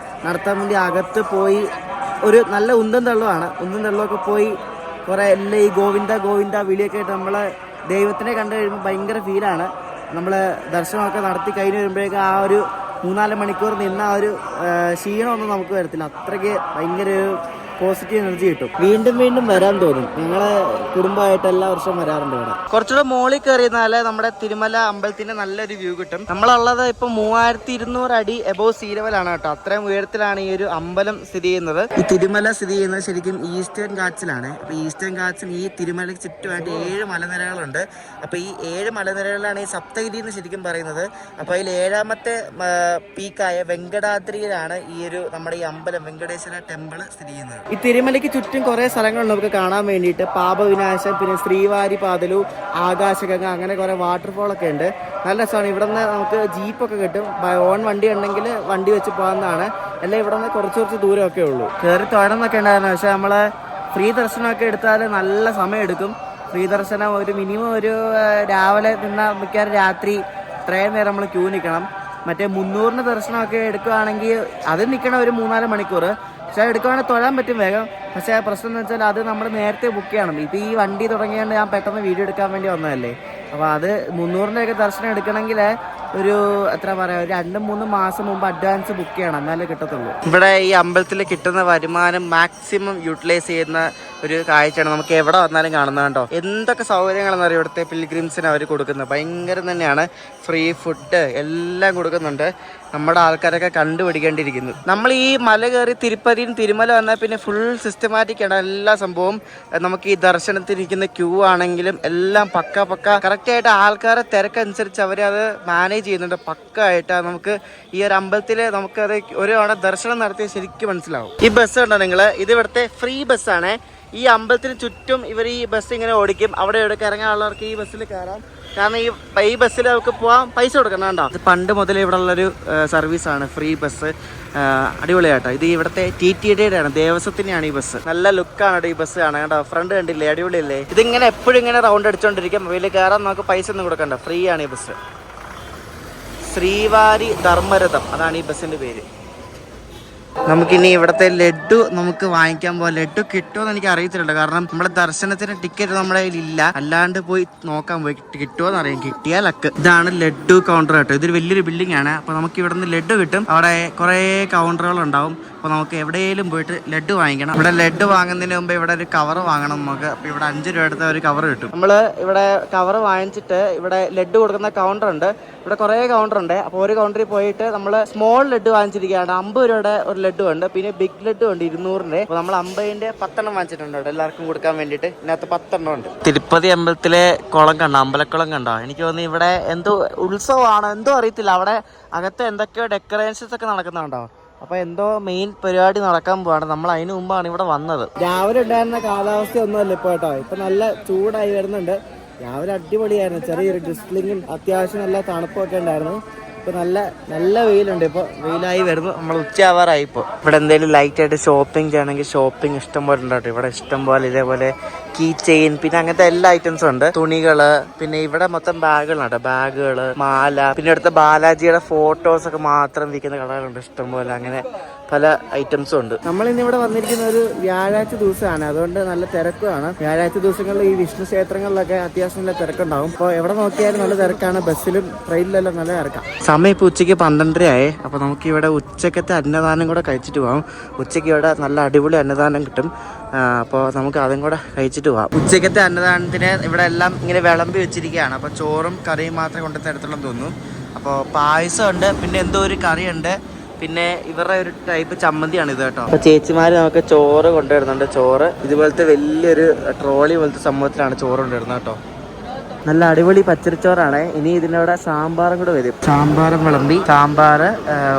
നടത്താൻ വേണ്ടി അകത്ത് പോയി ഒരു നല്ല ഉന്തം തള്ളുമൊക്കെ പോയി കുറേ എല്ലാം ഈ ഗോവിന്ദ വിളിയൊക്കെ ആയിട്ട് നമ്മളെ ദൈവത്തിനെ കണ്ടു കഴിയുമ്പോൾ ഭയങ്കര ഫീലാണ്. നമ്മൾ ദർശനമൊക്കെ നടത്തി കഴിഞ്ഞ് വരുമ്പോഴേക്കും ആ ഒരു 3-4 മണിക്കൂർ നിന്ന ആ ഒരു ക്ഷീണമൊന്നും നമുക്ക് വരത്തില്ല. അത്രയ്ക്ക് ഭയങ്കര ഒരു പോസിറ്റീവ് എനർജി കിട്ടും. വീണ്ടും വരാൻ തോന്നും. ഞങ്ങളെ കുടുംബമായിട്ട് എല്ലാ വർഷവും വരാറുണ്ട് ഇവിടെ. കുറച്ചുകൂടെ മോളിൽ കയറിയെന്നാല് നമ്മുടെ തിരുമല അമ്പലത്തിന്റെ നല്ലൊരു വ്യൂ കിട്ടും. നമ്മളുള്ളത് ഇപ്പൊ 3200 അടി എബോവ് സീ ലെവലാണ് കേട്ടോ. അത്രയും ഉയരത്തിലാണ് ഈ ഒരു അമ്പലം സ്ഥിതി ചെയ്യുന്നത്. ഈ തിരുമല സ്ഥിതി ചെയ്യുന്നത് ശരിക്കും ഈസ്റ്റേൺ ഗാറ്റ്സിലാണ്. അപ്പൊ ഈസ്റ്റേൺ ഗാറ്റ്സിൽ ഈ തിരുമലയ്ക്ക് ചുറ്റുമായിട്ട് 7 മലനിരകളുണ്ട്. അപ്പൊ ഈ 7 മലനിരകളിലാണ് ഈ സപ്തഗിരി എന്ന് ശരിക്കും പറയുന്നത്. അപ്പൊ അതിൽ 7ാമത്തെ പീക്കായ വെങ്കടാദ്രിയിലാണ് ഈ ഒരു നമ്മുടെ ഈ അമ്പലം വെങ്കടേശ്വര ടെമ്പിൾ സ്ഥിതി ചെയ്യുന്നത്. ഈ തിരുമലയ്ക്ക് ചുറ്റും കുറേ സ്ഥലങ്ങളുണ്ട് നമുക്ക് കാണാൻ വേണ്ടിയിട്ട്. പാപവിനാശം, പിന്നെ ശ്രീവാരി പാതലു, ആകാശഗംഗ, അങ്ങനെ കുറേ വാട്ടർഫോളൊക്കെ ഉണ്ട്. നല്ല രസമാണ്. ഇവിടെ നിന്ന് നമുക്ക് ജീപ്പൊക്കെ കിട്ടും. ഓൺ വണ്ടി ഉണ്ടെങ്കിൽ വണ്ടി വെച്ച് പോകാവുന്നതാണ്. എല്ലാം ഇവിടെ നിന്ന് കുറച്ച് ദൂരമൊക്കെ ഉള്ളൂ. കയറി തൊഴണമെന്നൊക്കെ ഉണ്ടായിരുന്നു, പക്ഷെ നമ്മൾ ഫ്രീ ദർശനമൊക്കെ എടുത്താൽ നല്ല സമയം എടുക്കും. ഫ്രീ ദർശനം ഒരു മിനിമം ഒരു രാവിലെ നിന്നാൽ മിക്കവാറും രാത്രി ഇത്രയും നേരം നമ്മൾ ക്യൂ നിൽക്കണം. മറ്റേ 300 ദർശനമൊക്കെ എടുക്കുകയാണെങ്കിൽ അത് നിൽക്കണം ഒരു 3-4 മണിക്കൂർ. പക്ഷെ എടുക്കുവാണെങ്കിൽ തൊഴാൻ പറ്റും വേഗം. പക്ഷേ പ്രശ്നം എന്ന് വെച്ചാൽ അത് നമ്മൾ നേരത്തെ ബുക്ക് ചെയ്യണം. ഇപ്പോൾ ഈ വണ്ടി തുടങ്ങിയാണ്ട് ഞാൻ പെട്ടെന്ന് വീഡിയോ എടുക്കാൻ വേണ്ടി വന്നതല്ലേ. അപ്പോൾ അത് 300-ൻ്റെയൊക്കെ ദർശനം എടുക്കണമെങ്കിൽ ഒരു എത്ര പറയാ, ഒരു 2-3 മാസം മുമ്പ് അഡ്വാൻസ് ബുക്ക് ചെയ്യണം, എന്നാലേ കിട്ടത്തുള്ളൂ. ഇവിടെ ഈ അമ്പലത്തിൽ കിട്ടുന്ന വരുമാനം മാക്സിമം യൂട്ടിലൈസ് ചെയ്യുന്ന ഒരു കാഴ്ചയാണ് നമുക്ക് എവിടെ വന്നാലും കാണുന്നത് കേട്ടോ. എന്തൊക്കെ സൗകര്യങ്ങളെന്ന് അറിയാം ഇവിടുത്തെ പിൽഗ്രിംസിന് അവർ കൊടുക്കുന്നത്. ഭയങ്കരം തന്നെയാണ്. ഫ്രീ ഫുഡ് എല്ലാം കൊടുക്കുന്നുണ്ട്. നമ്മുടെ ആൾക്കാരൊക്കെ കണ്ടുപിടിക്കേണ്ടിയിരിക്കുന്നു. നമ്മൾ ഈ മല കയറി തിരുമല വന്നാൽ പിന്നെ ഫുൾ സിസ്റ്റമാറ്റിക് ആണ് എല്ലാ സംഭവം. നമുക്ക് ഈ ദർശനത്തിനിരിക്കുന്ന ക്യൂ ആണെങ്കിലും എല്ലാം പക്ക കറക്റ്റായിട്ട് ആൾക്കാരെ തിരക്കനുസരിച്ച് അവരത് മാനേജ് ചെയ്യുന്നുണ്ട് പക്കായിട്ട്. നമുക്ക് ഈ ഒരു അമ്പലത്തിൽ നമുക്കത് ഒരു തവണ ദർശനം നടത്തിയ ശരിക്കും മനസ്സിലാവും. ഈ ബസ് ഉണ്ടോ നിങ്ങൾ, ഇത് ഇവിടുത്തെ ഫ്രീ ബസ്സാണ്. ഈ അമ്പലത്തിന് ചുറ്റും ഇവർ ഈ ബസ് ഇങ്ങനെ ഓടിക്കും. അവിടെ എവിടെയൊക്കെ ഇറങ്ങാനുള്ളവർക്ക് ഈ ബസ്സിൽ കയറാം. കാരണം ഈ ബസ്സിൽ നമുക്ക് പോകാൻ പൈസ കൊടുക്കണം കേട്ടോ. ഇത് പണ്ട് മുതലേ ഇവിടെ ഉള്ളൊരു സർവീസാണ് ഫ്രീ ബസ്. അടിപൊളിയാട്ടോ. ഇത് ഇവിടുത്തെ TTD ആണ്, ദേവസ്വത്തിൻ്റെയാണ് ഈ ബസ്. നല്ല ലുക്കാണ് കേട്ടോ ഈ ബസ് കാണാൻ കേട്ടോ. ഫ്രണ്ട് കണ്ടില്ലേ, അടിപൊളിയല്ലേ. ഇതിങ്ങനെ എപ്പോഴും ഇങ്ങനെ റൗണ്ട് അടിച്ചുകൊണ്ടിരിക്കും. ഇതിൽ കയറാൻ നമുക്ക് പൈസ ഒന്നും കൊടുക്കണ്ട, ഫ്രീ ആണ് ഈ ബസ്. ശ്രീവാരി ധർമ്മരഥം അതാണ് ഈ ബസ്സിൻ്റെ പേര്. നമുക്കിനി ഇവിടുത്തെ ലഡു നമുക്ക് വാങ്ങിക്കാൻ പോകാം. ലഡു കിട്ടുമോ എനിക്ക് അറിയത്തില്ല, കാരണം നമ്മുടെ ദർശനത്തിന് ടിക്കറ്റ് നമ്മുടെ കയ്യിൽ ഇല്ല. അല്ലാണ്ട് പോയി നോക്കാൻ പോയി കിട്ടുമോന്ന് അറിയാം. കിട്ടിയാൽ ലക്ക്. ഇതാണ് ലഡു കൗണ്ടർ കേട്ടോ. ഇതൊരു വലിയൊരു ബിൽഡിംഗ് ആണ്. അപ്പോൾ നമുക്ക് ഇവിടെ നിന്ന് ലഡു കിട്ടും. അവിടെ കുറേ കൗണ്ടറുകൾ ഉണ്ടാവും. അപ്പോൾ നമുക്ക് എവിടെയെങ്കിലും പോയിട്ട് ലഡു വാങ്ങിക്കണം. ഇവിടെ ലഡു വാങ്ങുന്നതിന് മുമ്പ് ഇവിടെ ഒരു കവർ വാങ്ങണം നമുക്ക്. അപ്പോൾ ഇവിടെ 5 രൂപ എടുത്ത ഒരു കവർ കിട്ടും. നമ്മൾ ഇവിടെ കവർ വാങ്ങിച്ചിട്ട് ഇവിടെ ലഡു കൊടുക്കുന്ന കൗണ്ടർ ഉണ്ട്. ഇവിടെ കുറേ കൗണ്ടർ ഉണ്ട്. അപ്പോൾ ഒരു കൗണ്ടറിൽ പോയിട്ട് നമ്മൾ സ്മോൾ ലഡു വാങ്ങിച്ചിരിക്കുകയാണ്. 50 രൂപയുടെ ഒരു ലഡു ഉണ്ട്, പിന്നെ ബിഗ് ലഡു ഉണ്ട് 200-ന്റെ. അപ്പോൾ നമ്മൾ 50-ന്റെ 10 വാങ്ങിച്ചിട്ടുണ്ട് ഇവിടെ എല്ലാവർക്കും കൊടുക്കാൻ വേണ്ടിയിട്ട്. ഇതിനകത്ത് 10 ഉണ്ട്. തിരുപ്പതി അമ്പലത്തിലെ കുളം കണ്ടോ, അമ്പലക്കുളം കണ്ടോ? എനിക്ക് തോന്നുന്നു ഇവിടെ എന്തോ ഉത്സവമാണോ എന്തോ അറിയത്തില്ല. അവിടെ അകത്ത് എന്തൊക്കെയോ ഡെക്കറേഷൻസ് ഒക്കെ നടക്കുന്നുണ്ടോ. അപ്പോൾ എന്തോ മെയിൻ പരിപാടി നടക്കാൻ പോവാണ്. നമ്മൾ അതിന് മുമ്പാണ് ഇവിടെ വന്നത്. രാവിലെ ഉണ്ടായിരുന്ന കാലാവസ്ഥ ഒന്നുമല്ല ഇപ്പോൾ കേട്ടോ. ഇപ്പം നല്ല ചൂടായി വരുന്നുണ്ട്. രാവിലെ അടിപൊളിയായിരുന്നു. ചെറിയൊരു ഡ്രിസ്ലിങ്ങും അത്യാവശ്യം നല്ല തണുപ്പൊക്കെ ഉണ്ടായിരുന്നു. ഇപ്പോൾ നല്ല വെയിലുണ്ട്. ഇപ്പോൾ വെയിലായി വരുന്നു. നമ്മൾ ഉച്ചയാവാറായി. ഇപ്പോൾ ഇവിടെ എന്തെങ്കിലും ലൈറ്റായിട്ട് ഷോപ്പിംഗ് ചെയ്യണമെങ്കിൽ ഷോപ്പിംഗ് ഇഷ്ടം പോലെ ഉണ്ട് കേട്ടോ. ഇവിടെ ഇഷ്ടം പോലെ ഇതേപോലെ കീ ചെയിൻ, പിന്നെ അങ്ങനത്തെ എല്ലാ ഐറ്റംസും ഉണ്ട്. തുണികള്, പിന്നെ ഇവിടെ മൊത്തം ബാഗുകളാണ്. ബാഗുകള്, മാല, പിന്നെ അടുത്ത ബാലാജിയുടെ ഫോട്ടോസ് ഒക്കെ മാത്രം വിൽക്കുന്ന കടകളുണ്ട് ഇഷ്ടം പോലെ. അങ്ങനെ പല ഐറ്റംസും ഉണ്ട്. നമ്മൾ ഇന്നിവിടെ വന്നിരിക്കുന്ന ഒരു വ്യാഴാഴ്ച ദിവസമാണ്, അതുകൊണ്ട് നല്ല തിരക്കുമാണ്. വ്യാഴാഴ്ച ദിവസങ്ങളിൽ ഈ വിഷ്ണു ക്ഷേത്രങ്ങളിലൊക്കെ അത്യാവശ്യം നല്ല തിരക്കുണ്ടാവും. അപ്പോൾ എവിടെ നോക്കിയാലും നല്ല തിരക്കാണ്, ബസ്സിലും ട്രെയിനിലെല്ലാം നല്ല തിരക്കാണ്. സമയം ഇപ്പോൾ ഉച്ചയ്ക്ക് 12:30 ആയി. അപ്പോൾ നമുക്ക് ഇവിടെ ഉച്ചക്കത്തെ അന്നദാനം കൂടെ കഴിച്ചിട്ട് പോകാം. ഉച്ചയ്ക്ക് ഇവിടെ നല്ല അടിപൊളി അന്നദാനം കിട്ടും. അപ്പോൾ നമുക്ക് അതും കൂടെ കഴിച്ചിട്ട് പോകാം. ഉച്ചക്കത്തെ അന്നദാനത്തിന് ഇവിടെ എല്ലാം ഇങ്ങനെ വിളമ്പി വെച്ചിരിക്കുകയാണ്. അപ്പോൾ ചോറും കറിയും മാത്രമേ കൊണ്ടു തരത്തുള്ളൂ തോന്നുന്നു. അപ്പോൾ പായസം ഉണ്ട്, പിന്നെ എന്തോ ഒരു കറിയുണ്ട്, പിന്നെ ഇവരുടെ ഒരു ടൈപ്പ് ചമ്മന്തിയാണ് ഇത് കേട്ടോ. അപ്പോൾ ചേച്ചിമാർ നമുക്ക് ചോറ് കൊണ്ടുവരുന്നുണ്ട്. ചോറ് ഇതുപോലത്തെ വലിയൊരു ട്രോളി പോലത്തെ സംഭവത്തിലാണ് ചോറ് കൊണ്ടുവരുന്നത് കേട്ടോ. നല്ല അടിപൊളി പച്ചരിച്ചോറാണ്. ഇനി ഇതിനോടെ സാമ്പാറും കൂടെ വരും. സാമ്പാറും വിളമ്പി, സാമ്പാർ,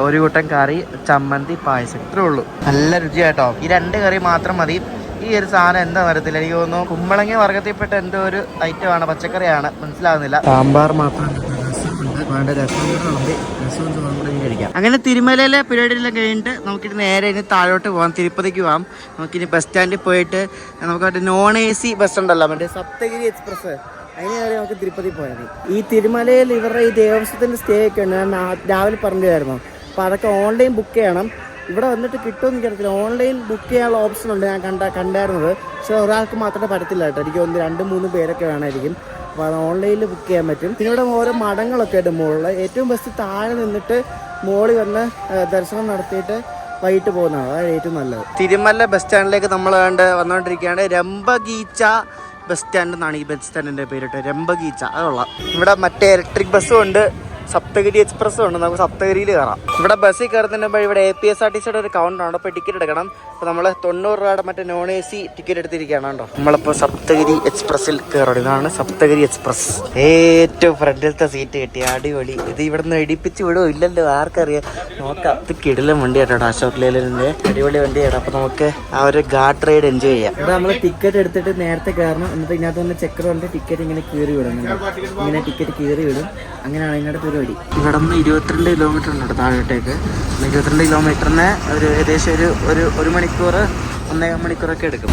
ഒരു കൂട്ടം കറി, ചമ്മന്തി, പായസം, ഇത്രേ ഉള്ളൂ. നല്ല രുചിയാട്ടോ. ഈ 2 കറി മാത്രം മതി. ഈ ഒരു സാധനം എന്താ വരത്തില്ല, എനിക്ക് തോന്നുന്നു കുമ്പളങ്ങ വർഗത്തിൽപ്പെട്ട എന്തോ ഒരു ഐറ്റമാണ്, പച്ചക്കറിയാണ്, മനസ്സിലാവുന്നില്ല. സാമ്പാർ മാത്രം അങ്ങനെ തിരുമലയിലെ പരിപാടിയെല്ലാം കഴിഞ്ഞിട്ട് നമുക്കിനി നേരെ ഇനി താഴോട്ട് പോകാം, തിരുപ്പതിക്ക് പോകാം. നമുക്കിനി ബസ് സ്റ്റാൻഡിൽ പോയിട്ട് നമുക്ക് നോൺ AC ബസ് ഉണ്ടല്ലോ, മറ്റേ സപ്തഗിരി എക്സ്പ്രസ്, അതിന് നേരെ നമുക്ക് തിരുപ്പതി പോയാൽ മതി. ഈ തിരുമലയിൽ ഇവരുടെ ഈ ദേവസ്വത്തിൻ്റെ സ്റ്റേ ഒക്കെ ഉണ്ട്, ഞാൻ രാവിലെ പറഞ്ഞതായിരുന്നു. അപ്പോൾ അതൊക്കെ ഓൺലൈൻ ബുക്ക് ചെയ്യണം. ഇവിടെ വന്നിട്ട് കിട്ടുമെന്ന് എനിക്കറിയത്തില്ല. ഓൺലൈൻ ബുക്ക് ചെയ്യാനുള്ള ഓപ്ഷൻ ഉണ്ട്, ഞാൻ കണ്ടായിരുന്നത്. പക്ഷേ ഒരാൾക്ക് മാത്രമേ പറ്റത്തില്ല കേട്ടോ, എനിക്ക് ഒന്ന് 2-3 പേരൊക്കെ വേണമായിരിക്കും. അപ്പോൾ അത് ഓൺലൈനിൽ ബുക്ക് ചെയ്യാൻ പറ്റും. പിന്നെ ഇവിടെ ഓരോ മഠങ്ങളൊക്കെ ഉണ്ട് മുകളിൽ. ഏറ്റവും ബെസ്റ്റ് താഴെ നിന്നിട്ട് മുകളിൽ വന്ന് ദർശനം നടത്തിയിട്ട് വൈകിട്ട് പോകുന്നതാണ്, അതാണ് ഏറ്റവും നല്ലത്. തിരുമല ബസ് സ്റ്റാൻഡിലേക്ക് നമ്മൾ വന്നുകൊണ്ടിരിക്കുകയാണ്. രംഭഗീച്ച ബസ് സ്റ്റാൻഡ് എന്നാണ് ഈ ബസ് സ്റ്റാൻഡിൻ്റെ പേരിട്ട്, രംഭഗീച്ച. അതുള്ള ഇവിടെ മറ്റേ ഇലക്ട്രിക് ബസ്സും ഉണ്ട്, സപ്തഗിരി എക്സ്പ്രസ്സും ഉണ്ട്. നമുക്ക് സപ്തഗിരിയിൽ കയറാം. ഇവിടെ ബസ്സിൽ കയറുന്നതിന് മുമ്പ് ഇവിടെ APSRTCയുടെ ഒരു കൗണ്ടറാണ്. അപ്പോൾ ടിക്കറ്റ് എടുക്കണം. അപ്പോൾ നമ്മൾ 90 രൂപയുടെ മറ്റേ നോൺ AC ടിക്കറ്റ് എടുത്തിരിക്കുകയാണ് കേട്ടോ. നമ്മളിപ്പോൾ സപ്തഗിരി എക്സ്പ്രസ്സിൽ കയറണം. ഇതാണ് സപ്തഗിരി എക്സ്പ്രസ്. ഏറ്റവും ഫ്രണ്ടിലത്തെ സീറ്റ് കിട്ടി, അടിപൊളി. ഇത് ഇവിടെ നിന്ന് ഇടിപ്പിച്ച് വിടുമോ ഇല്ലല്ലോ, ആർക്കറിയാം, നോക്കാം. ഇത് കിടിലം വണ്ടി കേട്ടോ, അശോക് ലേലൻ്റെ അടിപൊളി വണ്ടി കേട്ടോ. അപ്പോൾ നമുക്ക് ആ ഒരു ഗാർഡ് റൈഡ് എൻജോയ് ചെയ്യാം. ഇവിടെ നമ്മൾ ടിക്കറ്റ് എടുത്തിട്ട് നേരത്തെ കയറണം. എന്നിട്ട് ഇതിനകത്ത് വന്ന് ചെക്കർ വന്നിട്ട് ടിക്കറ്റ് ഇങ്ങനെ കീറി വിടും, ഇങ്ങനെ ടിക്കറ്റ് കീറി വിടും. അങ്ങനെയാണ് ഇതിൻ്റെ പരിപാടി. ഇവിടെ നിന്ന് 22 കിലോമീറ്റർ ഉണ്ട് താഴോട്ടേക്ക്. 22 കിലോമീറ്ററിന് ഒരു ഏകദേശം ഒരു മണിക്കൂർ 1.5 മണിക്കൂറൊക്കെ എടുക്കും.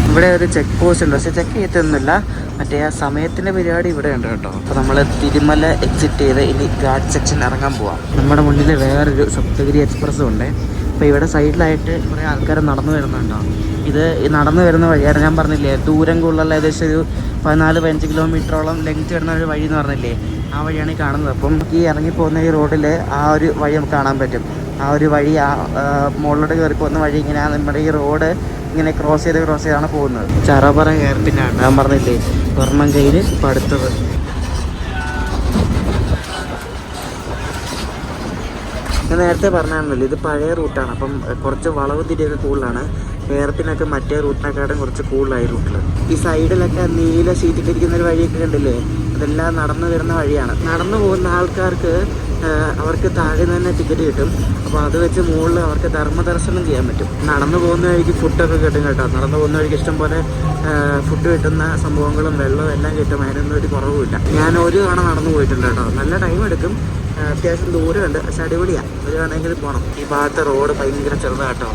ഇവിടെ ഒരു ചെക്ക് പോസ്റ്റ് ഉണ്ട്, പക്ഷേ ചെക്ക് ചെയ്തൊന്നുമില്ല. മറ്റേ ആ സമയത്തിൻ്റെ പരിപാടി ഇവിടെ ഉണ്ട് കേട്ടോ. അപ്പോൾ നമ്മൾ തിരുമല എക്സിറ്റ് ചെയ്ത് ഇനി ഗാർഡ് സെക്ഷൻ ഇറങ്ങാൻ പോവാം. നമ്മുടെ മുന്നിൽ വേറൊരു സപ്തഗിരി എക്സ്പ്രസ്സും ഉണ്ട്. അപ്പോൾ ഇവിടെ സൈഡിലായിട്ട് കുറേ ആൾക്കാർ നടന്നു വരുന്നുണ്ടോ. ഇത് നടന്നു വരുന്ന വഴിയാണ്, ഞാൻ പറഞ്ഞില്ലേ ദൂരം കൂടുതലുള്ള ഏകദേശം ഒരു 14-15 കിലോമീറ്ററോളം ലെങ്ത് വരുന്ന ഒരു വഴി എന്ന് പറഞ്ഞില്ലേ, ആ വഴിയാണ് ഈ കാണുന്നത്. അപ്പം ഈ ഇറങ്ങിപ്പോകുന്ന ഈ റോഡിൽ ആ ഒരു വഴി നമുക്ക് കാണാൻ പറ്റും. ആ ഒരു വഴി, ആ മുകളിലോട്ട് കയറി പോകുന്ന വഴി ഇങ്ങനെ നമ്മുടെ ഈ റോഡ് ഇങ്ങനെ ക്രോസ് ചെയ്താണ് പോകുന്നത്. ചറപറ എയർപിന്നാണ്, ഞാൻ പറഞ്ഞില്ലേ ഒരെണ്ണം കയ്യിൽ ഇപ്പോൾ അടുത്തത്. ഞാൻ നേരത്തെ പറഞ്ഞായിരുന്നല്ലോ ഇത് പഴയ റൂട്ടാണ്, അപ്പം കുറച്ച് വളവ് തിരിയൊക്കെ കൂടുതലാണ്. എയർപിന്നൊക്കെ മറ്റേ റൂട്ടിനെക്കാട്ടും കുറച്ച് കൂടുതലായി റൂട്ടിൽ. ഈ സൈഡിലൊക്കെ നീല ഷീറ്റിട്ടിരിക്കുന്ന ഒരു വഴിയൊക്കെ കണ്ടില്ലേ, അതെല്ലാം നടന്നു വരുന്ന വഴിയാണ്. നടന്നു പോകുന്ന ആൾക്കാർക്ക് അവർക്ക് താഴെ തന്നെ ടിക്കറ്റ് കിട്ടും. അപ്പോൾ അത് വെച്ച് മുകളിൽ അവർക്ക് ധർമ്മദർശനം ചെയ്യാൻ പറ്റും. നടന്നു പോകുന്ന വഴിക്ക് ഫുഡൊക്കെ കിട്ടും കേട്ടോ. നടന്നു പോകുന്ന വഴിക്ക് ഇഷ്ടംപോലെ ഫുഡ് കിട്ടുന്ന സംഭവങ്ങളും വെള്ളവും എല്ലാം കിട്ടും, അതിനൊന്നും ഒരു കുറവുമില്ല. ഞാൻ ഒരു തവണ നടന്നു പോയിട്ടുണ്ട് കേട്ടോ. നല്ല ടൈം എടുക്കും, അത്യാവശ്യം ദൂരമുണ്ട്, പക്ഷെ അടിപൊളിയാണ്. ഒരു വേണമെങ്കിലും പോകണം. ഈ ഭാഗത്തെ റോഡ് ഭയങ്കര ചെറുതാട്ടോ.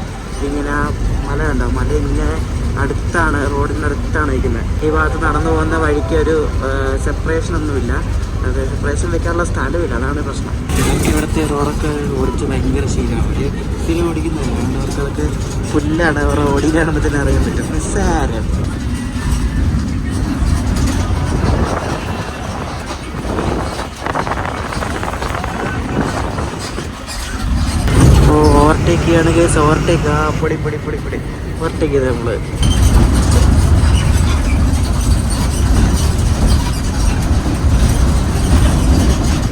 ഇങ്ങനെ ആ മല ഉണ്ടോ, മല ഇങ്ങനെ അടുത്താണ്, റോഡിൻ്റെ അടുത്താണ് ഇരിക്കുന്നത്. ഈ ഭാഗത്ത് നടന്നു പോകുന്ന വഴിക്ക് ഒരു സെപ്പറേഷൻ ഒന്നുമില്ല, അത് സെപ്പറേഷൻ വെക്കാനുള്ള സ്ഥലമില്ല, അതാണ് പ്രശ്നം. ചിലർക്ക് ഇവിടുത്തെ റോഡൊക്കെ ഓടിച്ച് ഭയങ്കര ശീലമാണ്. അവർ സ്ഥിരം ഓടിക്കുന്നില്ല, അതുകൊണ്ട് അവർക്കതൊക്കെ പുല്ലാണ്. ഓടിക്കാണെന്ന് തന്നെ അറിയാൻ പറ്റും. നിസ്സാരം. ഓവർടേക്ക് ചെയ്യുകയാണെങ്കിൽ ഓവർടേക്ക് പൊടി ഓവർടേക്ക് ചെയ്ത് നമ്മൾ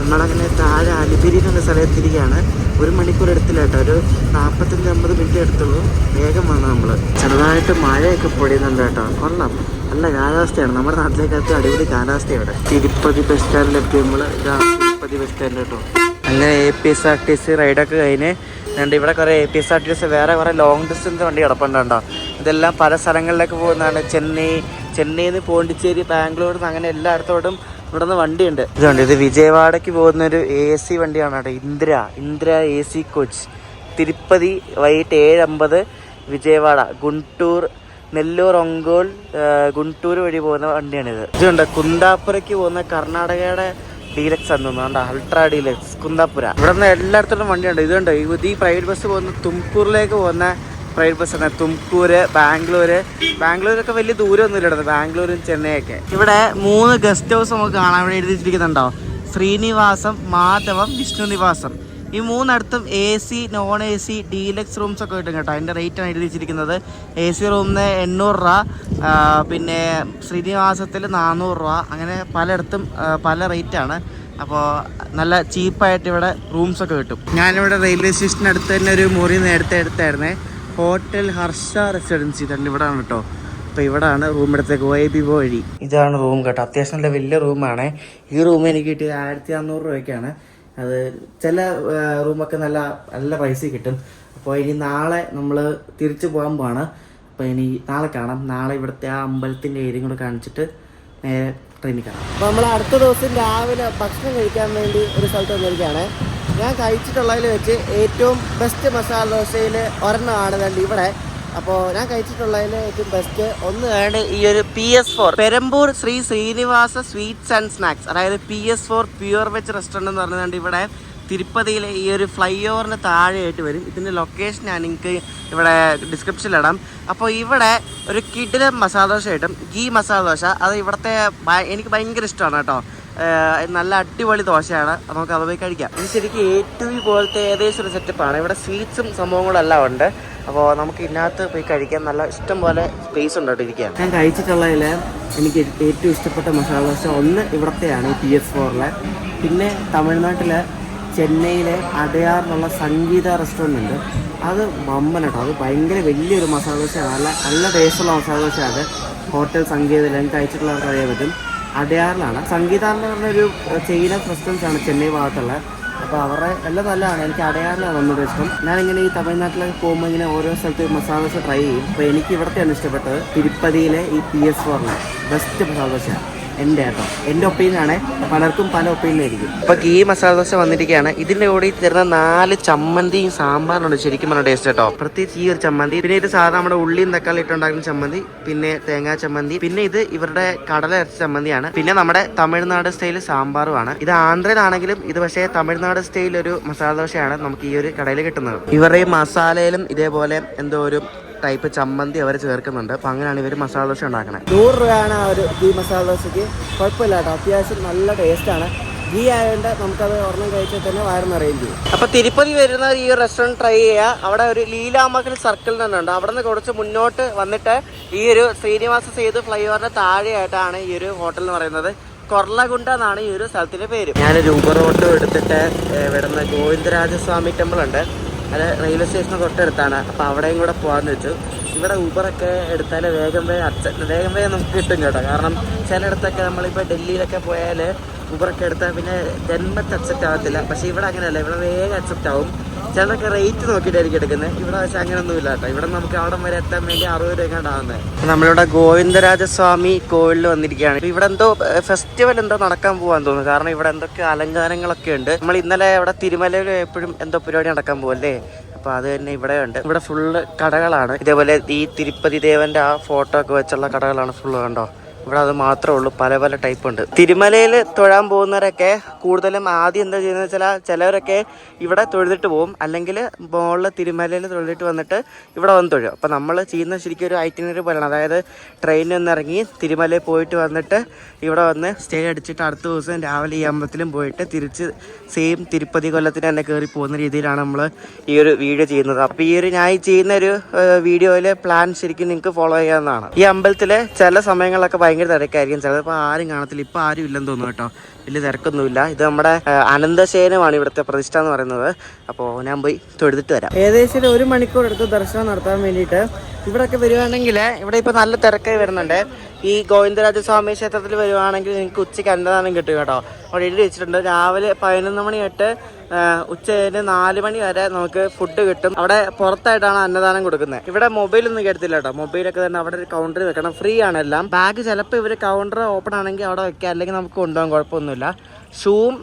നമ്മളങ്ങനെ താഴെ അലിപിരി എന്ന സ്ഥലത്തിരിക്കുകയാണ്. 1 മണിക്കൂർ എടുത്തില്ല കേട്ടോ, ഒരു 45-50 മിനിറ്റ് എടുത്തുള്ളൂ. വേഗം വന്നു നമ്മൾ. ചെറുതായിട്ട് മഴയൊക്കെ പൊടിയുന്നുണ്ട് കേട്ടോ, കൊള്ളാം. നല്ല കാലാവസ്ഥയാണ്, നമ്മുടെ നാട്ടിലേക്കകത്ത് അടിപൊളി കാലാവസ്ഥയാണ്. തിരുപ്പതി ബസ് സ്റ്റാൻഡിലെത്തി നമ്മൾ. ഇതാണ് തിരുപ്പതി ബസ് സ്റ്റാൻഡ് കേട്ടോ. അങ്ങനെ APSRTC റൈഡൊക്കെ കഴിഞ്ഞ് ഉണ്ട്. ഇവിടെ കുറേ APSRTC വേറെ കുറേ ലോങ് ഡിസ്റ്റൻസ് വണ്ടി കിടപ്പുണ്ടോ. ഇതെല്ലാം പല സ്ഥലങ്ങളിലേക്ക് പോകുന്നതാണ്. ചെന്നൈയിൽ നിന്ന് പോണ്ടിച്ചേരി, ബാംഗ്ലൂർ നിന്ന് അങ്ങനെ എല്ലായിടത്തോടും ഇവിടെ നിന്ന് വണ്ടിയുണ്ട്. ഇതുണ്ട്, ഇത് വിജയവാഡയ്ക്ക് പോകുന്നൊരു AC വണ്ടിയാണ് കേട്ടോ. ഇന്ദ്ര AC കോച്ച്. തിരുപ്പതി വൈകിട്ട് 7:50, വിജയവാഡ, ഗുണ്ടൂർ, നെല്ലൂർ, ഒങ്കോൾ, ഗുണ്ടൂർ വഴി പോകുന്ന വണ്ടിയാണിത്. ഇതുണ്ട്, കുന്താപുരയ്ക്ക് പോകുന്ന കർണാടകയുടെ ഡീലക്സ് എന്നുണ്ട്, അൾട്രാ ഡീലക്സ് കുന്താപുര. ഇവിടെ നിന്ന് എല്ലായിടത്തോളം വണ്ടിയുണ്ട്. ഇതുണ്ട് ഈ പ്രൈവറ്റ് ബസ് പോകുന്ന തുംകൂറിലേക്ക് പോകുന്ന പ്രൈവറ്റ് ബസ് ആണ്. തുംകൂര്, ബാംഗ്ലൂരൊക്കെ വലിയ ദൂരമൊന്നും ഇല്ല, ബാംഗ്ലൂരും ചെന്നൈയൊക്കെ. ഇവിടെ 3 ഗസ്റ്റ് ഹൗസ് നമുക്ക് കാണാൻ വേണ്ടി എഴുതിച്ചിരിക്കുന്നുണ്ടോ, ശ്രീനിവാസം, മാധവം, വിഷ്ണു നിവാസം. ഈ 3 AC, non AC, deluxe rooms ഒക്കെ കിട്ടും കേട്ടോ. അതിൻ്റെ റേറ്റാണ് എഴുതി വെച്ചിരിക്കുന്നത്. AC റൂമിന് 800 രൂപ, പിന്നെ ശ്രീനിവാസത്തിൽ 400 രൂപ. അങ്ങനെ പലയിടത്തും പല റേറ്റാണ്. അപ്പോൾ നല്ല ചീപ്പായിട്ട് ഇവിടെ റൂംസൊക്കെ കിട്ടും. ഞാനിവിടെ റെയിൽവേ സ്റ്റേഷനടുത്ത് തന്നെ ഒരു മുറി നേരത്തെ എടുത്തായിരുന്നേ. ഹോട്ടൽ ഹർഷ റെസിഡൻസി തന്നെ ഇവിടെയാണ് കേട്ടോ. അപ്പോൾ ഇവിടെയാണ് റൂം എടുത്തേക്ക് OAB വഴി. ഇതാണ് റൂം കേട്ടോ. അത്യാവശ്യം നല്ല വലിയ റൂമാണ്. ഈ റൂം എനിക്ക് കിട്ടിയത് 1400 രൂപയ്ക്കാണ്. അത് ചില റൂമൊക്കെ നല്ല നല്ല പൈസ കിട്ടും. അപ്പോൾ ഇനി നാളെ നമ്മൾ തിരിച്ചു പോകാൻ പോവാണ്. അപ്പോൾ ഇനി നാളെ കാണാം. നാളെ ഇവിടുത്തെ ആ അമ്പലത്തിൻ്റെ ഏരിയ കൂടെ കാണിച്ചിട്ട് നേരെ ട്രെയിനിൽ കാണാം. അപ്പോൾ നമ്മൾ അടുത്ത ദിവസം രാവിലെ ഭക്ഷണം കഴിക്കാൻ വേണ്ടി ഒരു സ്ഥലത്ത് വന്നിരിക്കുകയാണ്. ഞാൻ കഴിച്ചിട്ടുള്ളതിൽ വെച്ച് ഏറ്റവും ബെസ്റ്റ് മസാല ദോശയിൽ ഒരെണ്ണമാണ് വേണ്ടി ഇവിടെ. അപ്പോൾ ഞാൻ കഴിച്ചിട്ടുള്ളതിൽ ഏറ്റവും ബെസ്റ്റ് ഒന്ന് വേണ്ട ഈ ഒരു PS4 Perambur Shri Srinivasa sweets and snacks, അതായത് PS4 പ്യുവർ വെജ് റെസ്റ്റോറൻറ്റ് എന്ന് പറഞ്ഞുകൊണ്ട് ഇവിടെ തിരുപ്പതിയിലെ ഈ ഒരു ഫ്ലൈ ഓവറിന് താഴെയായിട്ട് വരും. ഇതിൻ്റെ ലൊക്കേഷൻ ഞാൻ നിങ്ങൾക്ക് ഇവിടെ ഡിസ്ക്രിപ്ഷനിലിടാം. അപ്പോൾ ഇവിടെ ഒരു കിടിലൻ മസാല ദോശ കിട്ടും, ഗീ മസാല ദോശ. അത് ഇവിടുത്തെ എനിക്ക് ഭയങ്കര ഇഷ്ടമാണ് കേട്ടോ. നല്ല അടിപൊളി ദോശയാണ്. നമുക്ക് അത് പോയി കഴിക്കാം. ഇത് ശരിക്കും A2 പോലത്തെ ഏകദേശം ഒരു സെറ്റപ്പാണ്. ഇവിടെ സ്വീറ്റ്സും സംഭവങ്ങളെല്ലാം ഉണ്ട്. അപ്പോൾ നമുക്ക് ഇതിനകത്ത് പോയി കഴിക്കാൻ നല്ല ഇഷ്ടം പോലെ സ്പേസ് ഉണ്ട് ഇരിക്കാൻ. ഞാൻ കഴിച്ചിട്ടുള്ളതിൽ എനിക്ക് ഏറ്റവും ഇഷ്ടപ്പെട്ട മസാല ദോശ ഒന്ന് ഇവിടത്തെയാണ്, ഈ PS4. പിന്നെ തമിഴ്നാട്ടിൽ ചെന്നൈയിലെ അടയാർ എന്നുള്ള സംഗീത റെസ്റ്റോറൻ്റ് ഉണ്ട്. അത് വമ്പനാട്ടോ. അത് ഭയങ്കര വലിയൊരു മസാല ദോശയാണ്. നല്ല ടേസ്റ്റുള്ള മസാല ദോശയാണ്. ഹോട്ടൽ സംഗീതത്തിൽ എനിക്ക് കഴിച്ചിട്ടുള്ളവർക്ക് അറിയാൻ പറ്റും. അടയാറിലാണ്. സംഗീത എന്ന് പറഞ്ഞൊരു ചെയിൻ ഓഫ് റെസ്റ്റോറൻറ്റ്സ് ആണ് ചെന്നൈ ഭാഗത്തുള്ള. അപ്പോൾ അവരുടെ എല്ലാം നല്ലതാണ്. എനിക്ക് അടയാറിലാണ് ഒന്നുകൂടെ ഇഷ്ടം. ഞാനിങ്ങനെ ഈ തമിഴ്നാട്ടിലൊക്കെ പോകുമ്പോൾ ഇങ്ങനെ ഓരോ സ്ഥലത്ത് മസാല ദോശ ട്രൈ ചെയ്യും. അപ്പോൾ എനിക്ക് ഇവിടത്തെയാണ് ഇഷ്ടപ്പെട്ടത്. തിരുപ്പതിയിലെ ഈ PS4 ബെസ്റ്റ് മസാല ദോശയാണ് എൻ്റെ കേട്ടോ. എൻ്റെ ഒപ്പീനിയനാണ്. പലർക്കും പല ഒപ്പീനിയനായിരിക്കും. അപ്പോൾ ഈ മസാല ദോശ വന്നിരിക്കുകയാണ്. ഇതിൻ്റെ കൂടെ തരുന്ന 4 ചമ്മന്തിയും സാമ്പാറുണ്ട്. ശരിക്കും പറഞ്ഞ ടേസ്റ്റ് കേട്ടോ. പ്രത്യേകിച്ച് ഈ ഒരു ചമ്മന്തി. പിന്നെ ഇത് സാധാരണ നമ്മുടെ ഉള്ളിയും തക്കാളി ഇട്ടുണ്ടാക്കുന്ന ചമ്മന്തി, പിന്നെ തേങ്ങാ ചമ്മന്തി, പിന്നെ ഇത് ഇവരുടെ കടല അരച്ച ചമ്മന്തിയാണ്, പിന്നെ നമ്മുടെ തമിഴ്നാട് സ്റ്റൈൽ സാമ്പാറുമാണ്. ഇത് ആന്ധ്രയിലാണെങ്കിലും ഇത് പക്ഷേ തമിഴ്നാട് സ്റ്റൈൽ ഒരു മസാല ദോശയാണ് നമുക്ക് ഈ ഒരു കടയിൽ കിട്ടുന്നത്. ഇവരുടെ മസാലയിലും ഇതേപോലെ എന്തോ ഒരു ടൈപ്പ് ചമ്മന്തി അവർ ചേർക്കുന്നുണ്ട്. അപ്പം അങ്ങനെയാണ് ഇവർ മസാല ദോശ ഉണ്ടാക്കുന്നത്. 100 രൂപയാണ് ആ ഒരു ഗീ മസാല ദോശയ്ക്ക്. കുഴപ്പമില്ല കേട്ടോ, അത്യാവശ്യം നല്ല ടേസ്റ്റാണ്. ഗീ ആയതുകൊണ്ട് നമുക്കത് ഒരെണ്ണം കഴിച്ചാൽ തന്നെ വയറ് നിറയും ചെയ്യും. അപ്പോൾ തിരുപ്പതി വരുന്ന ഈ റെസ്റ്റോറൻറ്റ് ട്രൈ ചെയ്യുക. അവിടെ ഒരു ലീലാമകൽ സർക്കിൾ തന്നെയുണ്ട്. അവിടെ നിന്ന് കുറച്ച് മുന്നോട്ട് വന്നിട്ട് ഈ ഒരു ശ്രീനിവാസ സേതു ഫ്ലൈ ഓവറിൻ്റെ താഴെയായിട്ടാണ് ഈ ഒരു ഹോട്ടൽ എന്ന് പറയുന്നത്. കൊർലഗുണ്ട എന്നാണ് ഈ ഒരു സ്ഥലത്തിൻ്റെ പേര്. ഞാനൊരു ഊബർ ഓട്ടോ എടുത്തിട്ട് ഇവിടുന്ന് ഗോവിന്ദരാജസ്വാമി ടെമ്പിൾ ഉണ്ട്, അത് റെയിൽവേ സ്റ്റേഷന് തൊട്ടടുത്താണ്. അപ്പോൾ അവിടെയും കൂടെ പോകാമെന്ന് വെച്ചു. ഇവിടെ ഊബറൊക്കെ എടുത്താൽ വേഗം നമുക്ക് കിട്ടും കേട്ടോ. കാരണം ചിലയിടത്തൊക്കെ നമ്മളിപ്പോൾ ഡൽഹിയിലൊക്കെ പോയാൽ ഊബറൊക്കെ എടുത്താൽ പിന്നെ ജന്മത്ത് അക്സെപ്റ്റ് ആകത്തില്ല. പക്ഷേ ഇവിടെ അങ്ങനെയല്ല, ഇവിടെ വേഗം അക്സെപ്റ്റ് ആവും. ചിലരൊക്കെ റേറ്റ് നോക്കിയിട്ടായിരിക്കും എടുക്കുന്നത്. ഇവിടെ പക്ഷേ അങ്ങനെയൊന്നുമില്ല കേട്ടോ. ഇവിടെ നമുക്ക് അവിടം വരെ എത്താൻ വേണ്ടി 60 രൂപയ്ക്കാണ്ടാവുന്നത്. നമ്മളിവിടെ ഗോവിന്ദരാജസ്വാമി കോവിലിൽ വന്നിരിക്കുകയാണ്. ഇവിടെ എന്തോ ഫെസ്റ്റിവൽ എന്തോ നടക്കാൻ പോകാൻ തോന്നുന്നു. കാരണം ഇവിടെ എന്തൊക്കെ അലങ്കാരങ്ങളൊക്കെ ഉണ്ട്. നമ്മൾ ഇന്നലെ ഇവിടെ തിരുമലയിൽ എപ്പോഴും എന്തോ പരിപാടി നടക്കാൻ പോകുമല്ലേ. അപ്പോൾ അത് തന്നെ ഇവിടെ ഉണ്ട്. ഇവിടെ ഫുള്ള് കടകളാണ്. ഇതേപോലെ ഈ തിരുപ്പതി ദേവന്റെ ആ ഫോട്ടോ ഒക്കെ വെച്ചുള്ള കടകളാണ് ഫുള്ള്. കണ്ടോ, ഇവിടെ അത് മാത്രമേ ഉള്ളൂ. പല പല ടൈപ്പ് ഉണ്ട്. തിരുമലയിൽ തൊഴാൻ പോകുന്നവരൊക്കെ കൂടുതലും ആദ്യം എന്താ ചെയ്യുന്നത് വെച്ചാൽ ചിലവരൊക്കെ ഇവിടെ തൊഴുതിട്ട് പോകും, അല്ലെങ്കിൽ മുകളിൽ തിരുമലയിൽ തൊഴുതിട്ട് വന്നിട്ട് ഇവിടെ വന്ന് തൊഴും. അപ്പോൾ നമ്മൾ ചെയ്യുന്ന ശരിക്കും ഒരു ഐറ്റിനറി പോലെയാണ്. അതായത് ട്രെയിനിൽ നിന്ന് ഇറങ്ങി തിരുമലയിൽ പോയിട്ട് വന്നിട്ട് ഇവിടെ വന്ന് സ്റ്റേ അടിച്ചിട്ട് അടുത്ത ദിവസം രാവിലെ ഈ അമ്പലത്തിലും പോയിട്ട് തിരിച്ച് സെയിം തിരുപ്പതി കൊല്ലത്തിന് തന്നെ കയറി പോകുന്ന രീതിയിലാണ് നമ്മൾ ഈ ഒരു വീഡിയോ ചെയ്യുന്നത്. അപ്പോൾ ഈ ഒരു ഞാൻ ചെയ്യുന്ന ഒരു വീഡിയോയിൽ പ്ലാൻ ശരിക്കും നിങ്ങൾക്ക് ഫോളോ ചെയ്യാവുന്നതാണ്. ഈ അമ്പലത്തിൽ ചില സമയങ്ങളിലൊക്കെ ഭയങ്കര തിരക്കായിരിക്കും. ചിലപ്പോൾ ആരും കാണത്തില്ല. ഇപ്പം ആരും ഇല്ലെന്ന് തോന്നുന്നു കേട്ടോ. വലിയ തിരക്കൊന്നുമില്ല. ഇത് നമ്മുടെ അനന്തശയനമാണ് ഇവിടുത്തെ പ്രതിഷ്ഠ എന്ന് പറയുന്നത്. അപ്പോൾ ഞാൻ പോയി തൊഴുതിട്ട് വരാം. ഏകദേശം 1 മണിക്കൂർ എടുത്ത് ദർശനം നടത്താൻ വേണ്ടിയിട്ട് ഇവിടെയൊക്കെ വരുവാണെങ്കിൽ ഇവിടെ ഇപ്പോൾ നല്ല തിരക്കായി വരുന്നുണ്ട്. ഈ ഗോവിന്ദരാജസ്വാമി ക്ഷേത്രത്തിൽ വരുവാണെങ്കിൽ നിങ്ങൾക്ക് ഉച്ചയ്ക്ക് അന്നദാനം കിട്ടും കേട്ടോ. അവിടെ എഴുതി വെച്ചിട്ടുണ്ട് രാവിലെ 11 മണി തൊട്ട് ഉച്ചകഴിഞ്ഞ് 4 മണി വരെ നമുക്ക് ഫുഡ് കിട്ടും. അവിടെ പുറത്തായിട്ടാണ് അന്നദാനം കൊടുക്കുന്നത്. ഇവിടെ മൊബൈലൊന്നും കേട്ടില്ല കേട്ടോ. മൊബൈലൊക്കെ തന്നെ അവിടെ ഒരു കൗണ്ടറിൽ വെക്കണം. ഫ്രീ ആണ് എല്ലാം. ബാഗ് ചിലപ്പോൾ ഇവർ കൗണ്ടർ ഓപ്പൺ ആണെങ്കിൽ അവിടെ വെക്കാം, അല്ലെങ്കിൽ നമുക്ക് കൊണ്ടുപോകാൻ കുഴപ്പമൊന്നുമില്ല. ഷൂവും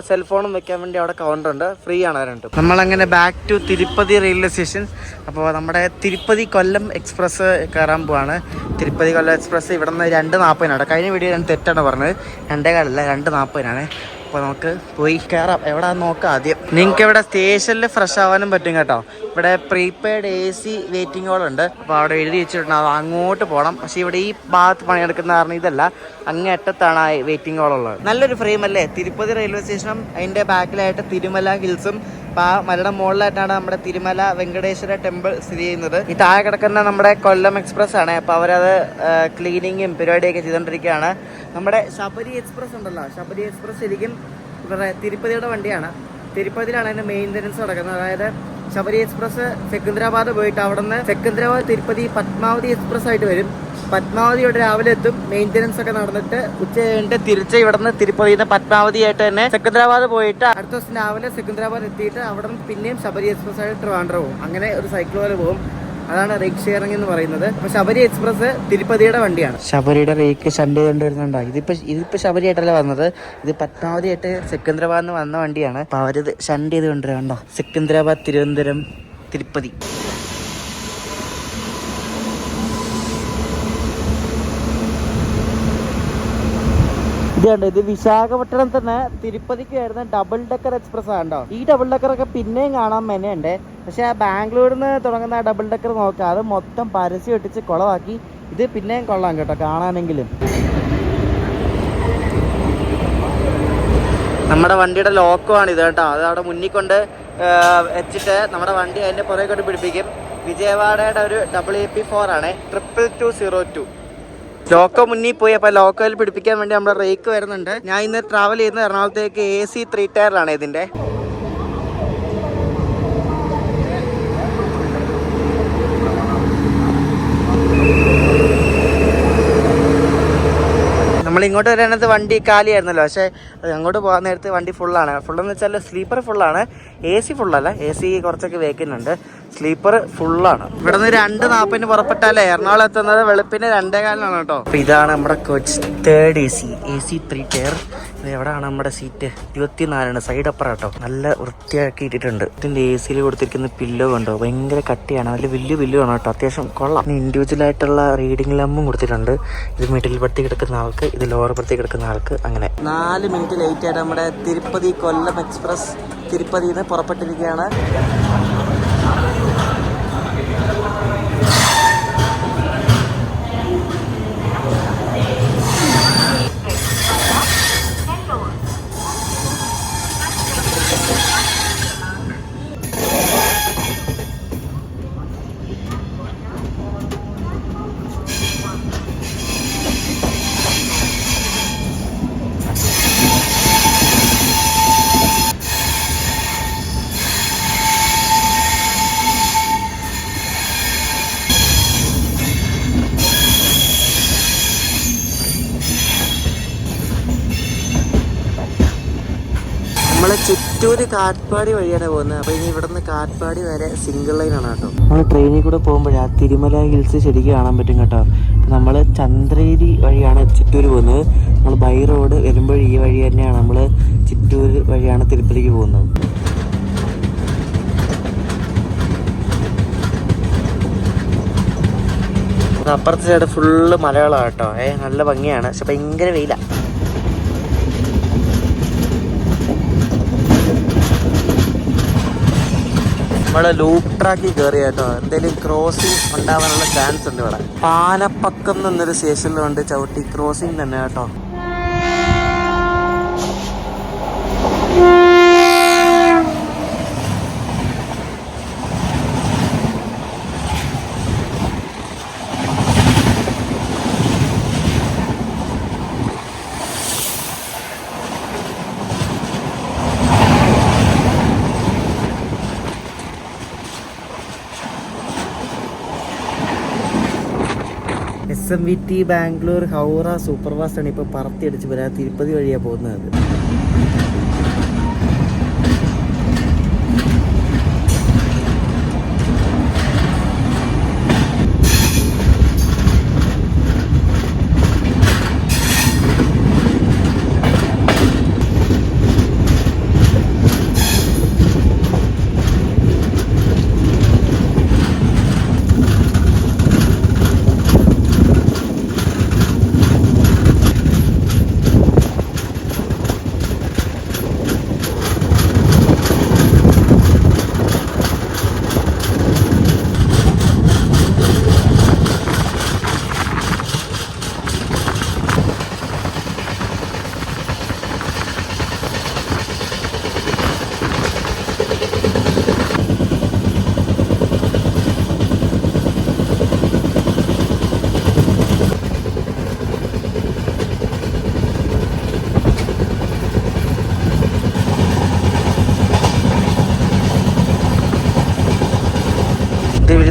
സെൽഫോണും വെക്കാൻ വേണ്ടി അവിടെ കൗണ്ടർ ഉണ്ട്. ഫ്രീ ആണ് രണ്ടും. നമ്മളങ്ങനെ back to Tirupati railway station. അപ്പോൾ നമ്മുടെ തിരുപ്പതി കൊല്ലം എക്സ്പ്രസ് കയറാൻ പോവാണ്. തിരുപ്പതി കൊല്ലം എക്സ്പ്രസ് ഇവിടെ നിന്ന് 2:40 കഴിഞ്ഞ വീഡിയോ ഞാൻ തെറ്റാണ് പറഞ്ഞത്. 2:15 2:40. അപ്പോൾ നമുക്ക് പോയി കയറാം. എവിടെ നോക്കാം ആദ്യം. നിങ്ങൾക്ക് ഇവിടെ സ്റ്റേഷനിൽ ഫ്രഷ് ആവാനും പറ്റും കേട്ടോ. ഇവിടെ പ്രീപെയ്ഡ് AC വെയിറ്റിംഗ് ഹോൾ ഉണ്ട്. അപ്പോൾ അവിടെ എഴുതി വെച്ചിട്ടുണ്ട് അത് അങ്ങോട്ട് പോകണം. പക്ഷേ ഇവിടെ ഈ ഭാഗത്ത് പണിയെടുക്കുന്ന കാരണം ഇതല്ല, അങ്ങേറ്റത്താണ് ആ വെയിറ്റിംഗ് ഹോൾ ഉള്ളത്. നല്ലൊരു ഫ്രെയിം അല്ലേ. തിരുപ്പതി റെയിൽവേ സ്റ്റേഷനും അതിൻ്റെ ബാക്കിലായിട്ട് തിരുമല ഹിൽസും, അപ്പോൾ ആ മലയുടെ മുകളിലായിട്ടാണ് നമ്മുടെ തിരുമല വെങ്കടേശ്വര ടെമ്പിൾ സ്ഥിതി ചെയ്യുന്നത്. ഈ താഴെ കിടക്കുന്ന നമ്മുടെ കൊല്ലം എക്സ്പ്രസ് ആണ്. അപ്പോൾ അവരത് ക്ലീനിങ്ങും പരിപാടിയൊക്കെ ചെയ്തുകൊണ്ടിരിക്കുകയാണ്. നമ്മുടെ ശബരി എക്സ്പ്രസ് ഉണ്ടല്ലോ, ശബരി എക്സ്പ്രസ് ശരിക്കും ഇവിടെ തിരുപ്പതിയുടെ വണ്ടിയാണ്. തിരുപ്പതിയിലാണ് അതിൻ്റെ മെയിൻ്റനൻസ് നടക്കുന്നത്. അതായത് ശബരി എക്സ്പ്രസ് സെക്കന്ദരാബാദ് പോയിട്ട് അവിടെ നിന്ന് സെക്കന്ദരാബാദ് തിരുപ്പതി പത്മാവതി എക്സ്പ്രസ് ആയിട്ട് വരും. പത്മാവതി ഇവിടെ രാവിലെ എത്തും, മെയിൻ്റനൻസ് ഒക്കെ നടന്നിട്ട് ഉച്ച കഴിഞ്ഞിട്ട് തിരിച്ച് ഇവിടെ നിന്ന് തിരുപ്പതിയിൽ നിന്ന് പത്മാവതി ആയിട്ട് തന്നെ സെക്കന്ദരാബാദ് പോയിട്ട് അടുത്ത ദിവസം രാവിലെ സെക്കന്ദരാബാദ് എത്തിയിട്ട് അവിടെ നിന്ന് പിന്നെയും ശബരി എക്സ്പ്രസ് ആയിട്ട് ട്രിവാൻഡ്രം പോകും. അങ്ങനെ ഒരു സൈക്കിൾ പോലെ പോകും. അതാണ് റേക്ക് ഷെയറിംഗ് എന്ന് പറയുന്നത്. അപ്പോൾ ശബരി എക്സ്പ്രസ് തിരുപ്പതിയുടെ വണ്ടിയാണ്. ശബരിയുടെ റേക്ക് ഷണ്ട് ചെയ്തുകൊണ്ടിരുന്നുണ്ടോ. ഇതിപ്പോൾ ശബരി ആയിട്ടല്ല വന്നത്, ഇത് പത്മാവതി ആയിട്ട് സെക്കന്ദരാബാദിൽ നിന്ന് വന്ന വണ്ടിയാണ്. അപ്പോൾ അവരിത് ഷണ്ട് ചെയ്ത് കൊണ്ടുവരണ്ടോ. സെക്കന്ദരാബാദ്, തിരുവനന്തപുരം, തിരുപ്പതി. ഇത് വിശാഖപട്ടണം തന്നെ തിരുപ്പതിക്ക് വരുന്ന ഡബിൾ ഡെക്കർ എക്സ്പ്രസ് ആണോ. ഈ ഡബിൾ ഡെക്കറൊക്കെ പിന്നെയും കാണാൻ മെനയുണ്ട്. പക്ഷെ ആ ബാംഗ്ലൂരിൽ നിന്ന് തുടങ്ങുന്ന ആ ഡബിൾ ഡെക്കർ നോക്കാം, അത് മൊത്തം പരസ്യം ഇട്ടിച്ച് കുളമാക്കി. ഇത് പിന്നെയും കൊള്ളാം കേട്ടോ കാണാനെങ്കിലും. നമ്മുടെ വണ്ടിയുടെ ലോക്കമാണ് ഇത് കേട്ടോ. അത് അവിടെ മുന്നിൽ കൊണ്ട് വെച്ചിട്ട് നമ്മുടെ വണ്ടി അതിൻ്റെ പുറകെ കൊണ്ട് പിടിപ്പിക്കും. വിജയവാഡയുടെ ഒരു AAP4 ആണ്, 22202. ലോക്കോ മുന്നിൽ പോയി. അപ്പോൾ ലോക്കോയിൽ പിടിപ്പിക്കാൻ വേണ്ടി നമ്മുടെ റേക്ക് വരുന്നുണ്ട്. ഞാൻ ഇന്ന് ട്രാവൽ ചെയ്യുന്നത് എറണാകുളത്തേക്ക് AC 3 ടയറിലാണ് ഇതിൻ്റെ. നമ്മളിങ്ങോട്ട് വരാനത് വണ്ടി കാലിയായിരുന്നല്ലോ. പക്ഷേ അങ്ങോട്ട് പോകാൻ നേരത്ത് വണ്ടി ഫുള്ളാണ്. ഫുള്ളെന്ന് വെച്ചാൽ സ്ലീപ്പർ ഫുള്ളാണ്, AC ഫുള്ളല്ല. AC കുറച്ചൊക്കെ വേക്കുന്നുണ്ട്, സ്ലീപ്പർ ഫുള്ളാണ്. ഇവിടെ നിന്ന് 2:40 പുറപ്പെട്ടാലേ എറണാകുളം എത്തുന്നത് വെളുപ്പിന് 2:15 കേട്ടോ. അപ്പോൾ ഇതാണ് നമ്മുടെ കോച്ച് 3rd AC 3 ടയർ. ഇത് എവിടെയാണ് നമ്മുടെ സീറ്റ്? 24 സൈഡ് അപ്പുറം കേട്ടോ. നല്ല വൃത്തിയാക്കി ഇട്ടിട്ടുണ്ട്. ഇതിൻ്റെ AC കൊടുത്തിരിക്കുന്ന പില്ലോ കണ്ടോ, ഭയങ്കര കട്ടിയാണ്. നല്ല വലിയ പില്ലോ ആണ് കേട്ടോ, അത്യാവശ്യം കൊള്ളാം. ഇൻഡിവിജ്വൽ ആയിട്ടുള്ള റീഡിംഗ് ലംബും കൊടുത്തിട്ടുണ്ട്. ഇത് മിഡിൽ പത്തി കിടക്കുന്ന ആൾക്ക്, ഇത് ലോവർ പത്തി കിടക്കുന്ന ആൾക്ക്. അങ്ങനെ 4 മിനിറ്റ് ലേറ്റ് ആയിട്ട് നമ്മുടെ തിരുപ്പതി കൊല്ലം എക്സ്പ്രസ് തിരുപ്പതിയിൽ നിന്ന് പുറപ്പെട്ടിരിക്കുകയാണ്. നമ്മൾ ചിറ്റൂര് കാറ്റ്പാടി വഴിയാണ് പോകുന്നത്. അപ്പോൾ ഇനി ഇവിടെ നിന്ന് കാറ്റ്പാടി വരെ സിംഗിൾ ലൈനാണ് കേട്ടോ. നമ്മൾ ട്രെയിനിൽ കൂടെ പോകുമ്പോഴേ ആ തിരുമല ഹിൽസ് ശരിക്കും കാണാൻ പറ്റും കേട്ടോ. നമ്മൾ ചന്ദ്രേരി വഴിയാണ് ചിറ്റൂർ പോകുന്നത്. നമ്മൾ ബൈ റോഡ് വരുമ്പോൾ ഈ വഴി തന്നെയാണ്, നമ്മൾ ചിറ്റൂർ വഴിയാണ് തിരുപ്പതിക്ക് പോകുന്നത്. അപ്പുറത്തെ സൈഡ് ഫുള്ള് മലകളാണ് കേട്ടോ. നല്ല ഭംഗിയാണ്, പക്ഷെ ഭയങ്കര വെയിലാണ്. ഇവിടെ ലൂപ്പ് ട്രാക്കിൽ കയറി കേട്ടോ. എന്തെങ്കിലും ക്രോസിങ് ഉണ്ടാവാനുള്ള ചാൻസ് ഉണ്ട്. ഇവിടെ പാലപ്പക്കം എന്നൊരു സ്റ്റേഷനിലുണ്ട് ചവിട്ടി ക്രോസിങ് തന്നെ കേട്ടോ. SMVT Bangalore Howrah super fast ആണ് ഇപ്പോൾ പറത്തി അടിച്ച് വരാൻ തിരുപ്പതി വഴിയാണ് പോകുന്നത്.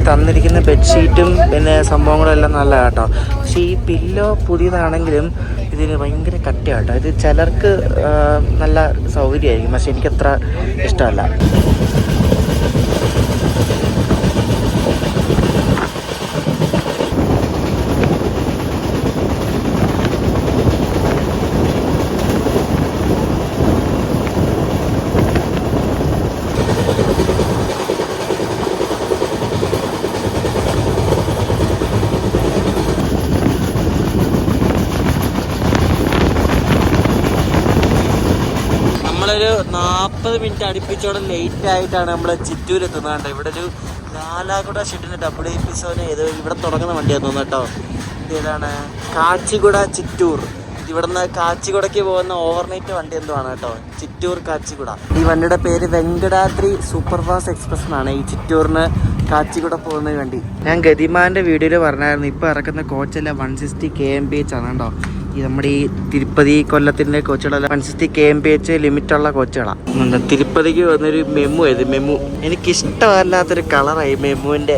തന്നിരിക്കുന്ന ബെഡ്ഷീറ്റും പിന്നെ സംഭവങ്ങളും എല്ലാം നല്ല കേട്ടോ. പക്ഷേ ഈ പില്ലോ പുതിയതാണെങ്കിലും ഇതിന് ഭയങ്കര കട്ടിയാട്ടോ. ഇത് ചിലർക്ക് നല്ല സൗകര്യമായിരിക്കും, പക്ഷെ എനിക്കത്ര ഇഷ്ടമല്ല. നമ്മളൊരു 40 മിനിറ്റ് അടുപ്പിച്ചോടെ ലേറ്റ് ആയിട്ടാണ് നമ്മൾ ചിറ്റൂർ എത്തുന്നത്. ഇവിടെ ഒരു നാലാകുട ഷെഡിൻ്റെ ഡബിൾ എപ്പിസോഡ് ഏത് ഇവിടെ തുടങ്ങുന്ന വണ്ടിയാന്ന് തോന്നുന്നു കേട്ടോ. ഇതേതാണ് കാച്ചിഗുഡ ചിറ്റൂർ. ഇവിടുന്ന് കാച്ചിഗുഡയ്ക്ക് പോകുന്ന ഓവർനൈറ്റ് വണ്ടി എന്തോ ആണ് കേട്ടോ, ചിറ്റൂർ കാച്ചിഗുഡ. ഈ വണ്ടിയുടെ പേര് വെങ്കടാദ്രി സൂപ്പർ ഫാസ്റ്റ് എക്സ്പ്രസ് എന്നാണ്. ഈ ചിറ്റൂറിന് കാച്ചിഗുഡ പോകുന്ന വണ്ടി ഞാൻ ഗതിമാൻ്റെ വീഡിയോയിൽ പറഞ്ഞായിരുന്നു. ഇപ്പോൾ ഇറക്കുന്ന കോച്ചെല്ലാം 160 kmph ആണ് കേട്ടോ. ഈ നമ്മുടെ ഈ തിരുപ്പതി കൊല്ലത്തിൻ്റെ കോച്ചുകളെല്ലാം 160 kmph ലിമിറ്റുള്ള കോച്ചുകളാണ്. തിരുപ്പതിക്ക് വന്നൊരു മെമു ഇത് മെമു. എനിക്കിഷ്ടമല്ലാത്തൊരു കളറായി മെമുവിൻ്റെ.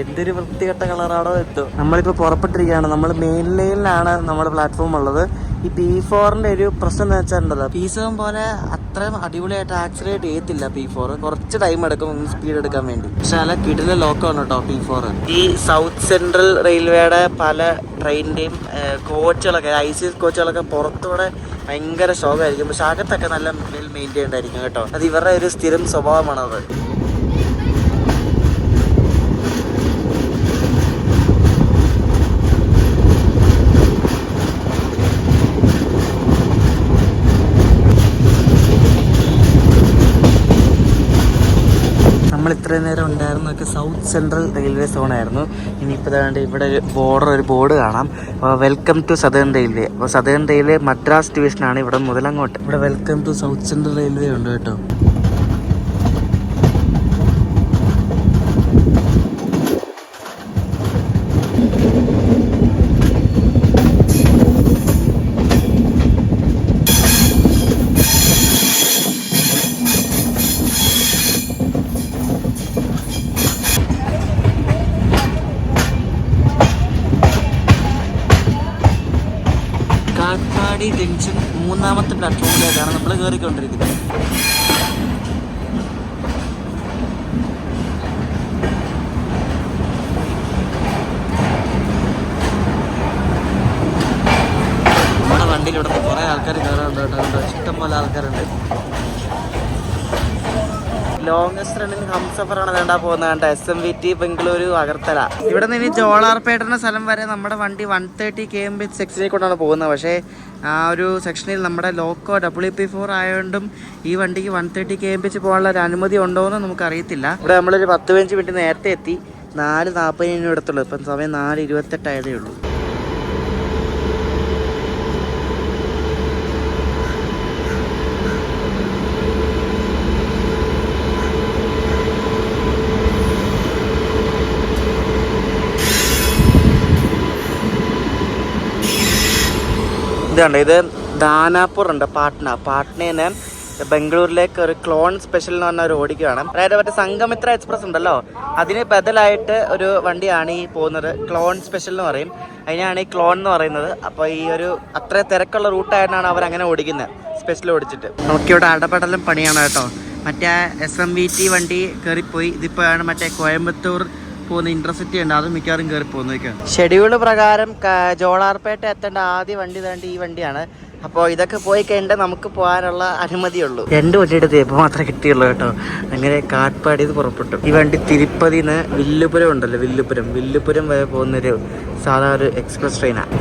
എന്തൊരു വൃത്തികെട്ട കളറാണോ എത്തോ. നമ്മളിപ്പോൾ പുറപ്പെട്ടിരിക്കുകയാണ്. നമ്മൾ മെയിൻ ലൈനിലാണ് നമ്മുടെ പ്ലാറ്റ്ഫോം ഉള്ളത്. ഈ P4ൻ്റെ ഒരു പ്രശ്നം എന്ന് വെച്ചാൽ P7 പോലെ അത്രയും അടിപൊളിയായിട്ട് ആക്സിലേറ്റ് ചെയ്യത്തില്ല. P4 കുറച്ച് ടൈം എടുക്കും സ്പീഡ് എടുക്കാൻ വേണ്ടി. പക്ഷെ നല്ല കിടില ലോക്കമാണ് കേട്ടോ P4. ഈ സൗത്ത് സെൻട്രൽ റെയിൽവേയുടെ പല ട്രെയിനിൻ്റെയും കോച്ചുകളൊക്കെ ICS കോച്ചുകളൊക്കെ പുറത്തൂടെ ഭയങ്കര ശോകമായിരിക്കും, പക്ഷെ അകത്തൊക്കെ നല്ല വെൽ മെയിൻറ്റൈൻഡ് ആയിരിക്കും കേട്ടോ. അത് ഇവരുടെ ഒരു സ്ഥിരം സ്വഭാവമാണത്. നമ്മൾ ഇത്രയും നേരം ഉണ്ടായിരുന്നൊക്കെ സൗത്ത് സെൻട്രൽ റെയിൽവേ സോണായിരുന്നു. ഇനിയിപ്പോൾ ഏതാണ്ട് ഇവിടെ ഒരു ബോർഡ് കാണാം, വെൽക്കം ടു സദേൺ റെയിൽവേ. അപ്പോൾ സദേൺ റെയിൽവേ മദ്രാസ് ഡിവിഷനാണ്. ഇവിടെ മുതലങ്ങോട്ട് ഇവിടെ welcome to south central railway ഉണ്ട് കേട്ടോ. കാട്ട്പാടി ജംഗ്ഷൻ 3ാമത്തെ പ്ലാറ്റ്ഫോമിലേക്കാണ് നമ്മൾ കയറിക്കൊണ്ടിരിക്കുന്നത്. നമ്മുടെ വണ്ടിയിൽ ഇവിടെ കുറേ ആൾക്കാർ കയറാറുണ്ട് കേട്ടോ. ഇഷ്ടംപോലെ ആൾക്കാരുണ്ട്. ലോങ്സ്റ്റ് റണ്ണിങ് ഹംസഫറാണ് വേണ്ട പോകുന്നത് കണ്ട. SMVT ബംഗളൂരു അഗർത്തല. ഇവിടെ നിന്ന് ഇനി ജോളാർപേട്ട സ്ഥലം വരെ നമ്മുടെ വണ്ടി 130 kmph സെക്ഷനിലേക്കൊണ്ടാണ് പോകുന്നത്. പക്ഷേ ആ ഒരു സെക്ഷനിൽ നമ്മുടെ ലോക്കോ WP4 ആയതുകൊണ്ടും ഈ വണ്ടിക്ക് 130 kmph പോകാനുള്ള ഒരു അനുമതി ഉണ്ടോ എന്ന് നമുക്കറിയത്തില്ല. ഇവിടെ നമ്മളൊരു 10-15 മിനിറ്റ് നേരത്തെ എത്തി. 4:40 എടുത്തുള്ളൂ. ഇപ്പം സമയം 4:28 ആയതേ ഉള്ളൂ. ഇതുണ്ട്, ഇത് ദാനാപൂർ ഉണ്ട്. പാട്നയിൽ ബംഗളൂരിലേക്ക് ഒരു ക്ലോൺ സ്പെഷ്യൽ എന്ന് പറഞ്ഞ ഒരു ഓടിക്കുകയാണ്. അതായത് മറ്റേ സംഘമിത്ര എക്സ്പ്രസ് ഉണ്ടല്ലോ, അതിന് ബദലായിട്ട് ഒരു വണ്ടിയാണ് ഈ പോകുന്നത്. ക്ലോൺ സ്പെഷ്യൽ എന്ന് പറയും, അതിനാണ് ഈ ക്ലോൺ എന്ന് പറയുന്നത്. അപ്പോൾ ഈ ഒരു അത്ര തിരക്കുള്ള റൂട്ടായിട്ടാണ് അവരങ്ങനെ ഓടിക്കുന്നത്, സ്പെഷ്യൽ ഓടിച്ചിട്ട്. നമുക്കിവിടെ അടപടലം പണിയാണ് കേട്ടോ. മറ്റേ SMVT വണ്ടി കയറിപ്പോയി. ഇതിപ്പോഴാണ് മറ്റേ കോയമ്പത്തൂർ പോകുന്ന ഇന്റർസിറ്റി ഉണ്ട്, അത് മിക്കവാറും കയറി പോകുന്നതൊക്കെ. ഷെഡ്യൂൾ പ്രകാരം ജോളാർപേട്ട എത്തേണ്ട ആദ്യ വണ്ടി തേണ്ട ഈ വണ്ടിയാണ്. അപ്പോൾ ഇതൊക്കെ പോയി കഴിഞ്ഞാൽ നമുക്ക് പോകാനുള്ള അനുമതിയുള്ളൂ. 2 വണ്ടിയുടെ തേപ്പ് മാത്രമേ കിട്ടിയുള്ളൂ കേട്ടോ. അങ്ങനെ കാട്ട്പാടി പുറപ്പെട്ടു. ഈ വണ്ടി തിരുപ്പതിന്ന് വില്ലുപുരം ഉണ്ടല്ലോ, വില്ലുപുരം വരെ പോകുന്നൊരു സാധാ ഒരു എക്സ്പ്രസ് ട്രെയിനാണ്.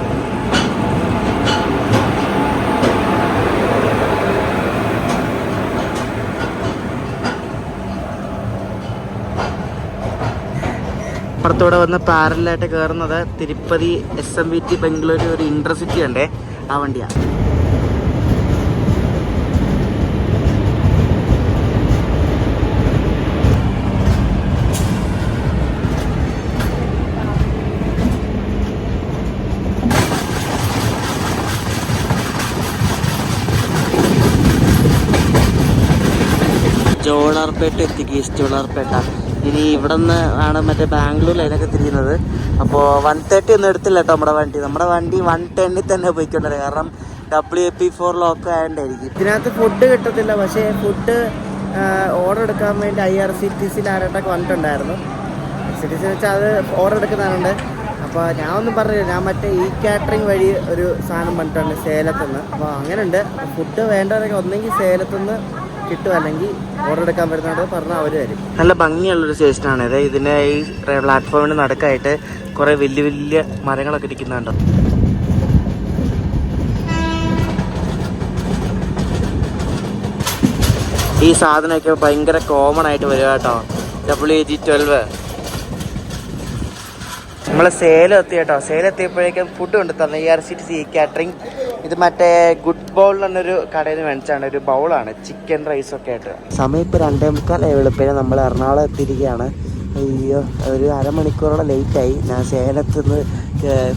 അപ്പുറത്തൂടെ വന്ന് പാരലായിട്ട് കയറുന്നത് തിരുപ്പതി SMVT ബംഗളൂരു ഒരു ഇന്റർസിറ്റി ഉണ്ട്, ആ വണ്ടിയാണ്. ജോളാർപേട്ട എത്തിക്കുക, ഈസ്റ്റ് ജോളാർപേട്ട. ഇനി ഇവിടെ നിന്ന് ആണ് മറ്റേ ബാംഗ്ലൂർ ലൈനൊക്കെ തിരിയുന്നത്. അപ്പോൾ 130 ഒന്നും എടുത്തില്ല കേട്ടോ നമ്മുടെ വണ്ടി 110 തന്നെ പോയിക്കൊണ്ടത്. കാരണം WAP4 ലോക്ക് ആയതുകൊണ്ടായിരിക്കും. ഇതിനകത്ത് ഫുഡ് കിട്ടത്തില്ല. പക്ഷേ ഫുഡ് ഓർഡർ എടുക്കാൻ വേണ്ടി IRCTC ആരായിട്ടൊക്കെ വന്നിട്ടുണ്ടായിരുന്നു. IRCTC വെച്ചാൽ അത് ഓർഡർ എടുക്കുന്നതാണുണ്ട്. അപ്പോൾ ഞാൻ ഒന്നും പറഞ്ഞില്ല, ഞാൻ മറ്റേ കാറ്ററിംഗ് വഴി ഒരു സാധനം പറഞ്ഞിട്ടുണ്ട് സേലത്തുനിന്ന്. അപ്പോൾ അങ്ങനെയുണ്ട്. ഫുഡ് വേണ്ടവരൊക്കെ ഒന്നെങ്കിൽ സേലത്തുനിന്ന് കിട്ടും, അല്ലെങ്കിൽ ഓർഡർ എടുക്കാൻ വരുന്നത് പറഞ്ഞാൽ അവർ തരും. നല്ല ഭംഗിയുള്ളൊരു സ്റ്റേഷനാണ് ഇത്. ഇതിൻ്റെ ഈ പ്ലാറ്റ്ഫോമിന് നടുക്കായിട്ട് കുറേ വലിയ വലിയ മരങ്ങളൊക്കെ ഇരിക്കുന്നുണ്ട്. ഈ സാധനമൊക്കെ ഭയങ്കര കോമൺ ആയിട്ട് വരിക കേട്ടോ. WAG12 നമ്മൾ സേലം എത്തി കേട്ടോ. സേലം എത്തിയപ്പോഴേക്കും ഫുഡ് കൊണ്ട് തന്നെ IRCTC കാറ്ററിംഗ്. ഇത് മറ്റേ ഗുഡ് ബൗൾ എന്നൊരു കടയിൽ നിന്ന് മേടിച്ചാണ്. ഒരു ബൗളാണ്, ചിക്കൻ റൈസൊക്കെ ആയിട്ട്. സമയം ഇപ്പോൾ 2:45 വെളുപ്പിന് നമ്മൾ എറണാകുളം എത്തിയിരിക്കുകയാണ്. അയ്യോ, ഒരു അരമണിക്കൂറോളം ലേറ്റായി. ഞാൻ സേലത്ത് നിന്ന്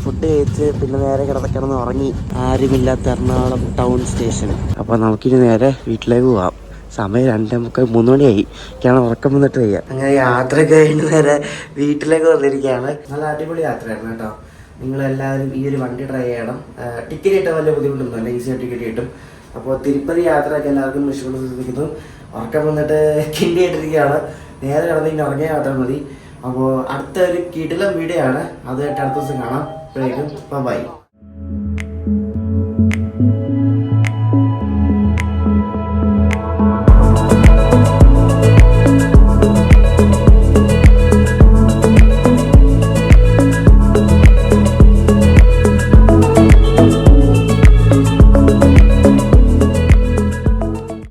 ഫുഡ് കഴിച്ച് പിന്നെ നേരെ കിടന്ന് ഉറങ്ങി. ആരുമില്ലാത്ത എറണാകുളം ടൗൺ സ്റ്റേഷൻ. അപ്പോൾ നമുക്കിനി നേരെ വീട്ടിലേക്ക് പോവാം. സമയം 2:45-3 മണിയായി. എനിക്കാണ് ഉറക്കം വന്നിട്ട് വയ്യ. അങ്ങനെ യാത്ര കഴിഞ്ഞ് നേരെ വീട്ടിലേക്ക് വന്നിരിക്കുകയാണ്. നല്ല അടിപൊളി യാത്രയായിരുന്നു കേട്ടോ. നിങ്ങളെല്ലാവരും ഈ ഒരു വണ്ടി ട്രൈ ചെയ്യണം. ടിക്കറ്റ് കിട്ടാൻ വലിയ ബുദ്ധിമുട്ടൊന്നുമല്ല, ഈസിയായി ടിക്കറ്റ് കിട്ടും. അപ്പോൾ തിരുപ്പതി യാത്രയൊക്കെ എല്ലാവർക്കും ഇഷ്ടപ്പെട്ട് ശ്രദ്ധിക്കുന്നു. ഉറക്കം വന്നിട്ട് കിണ്ടി ആയിട്ടിരിക്കുകയാണ്. നേരെ കിടന്ന് ഇങ്ങനെ ഉറങ്ങിയ യാത്ര മതി. അപ്പോൾ അടുത്ത ഒരു കിടിലം വീഡിയോ ആണ്. അതായിട്ട് അടുത്ത ദിവസം കാണാം. ഇപ്പോഴേക്കും ബൈ.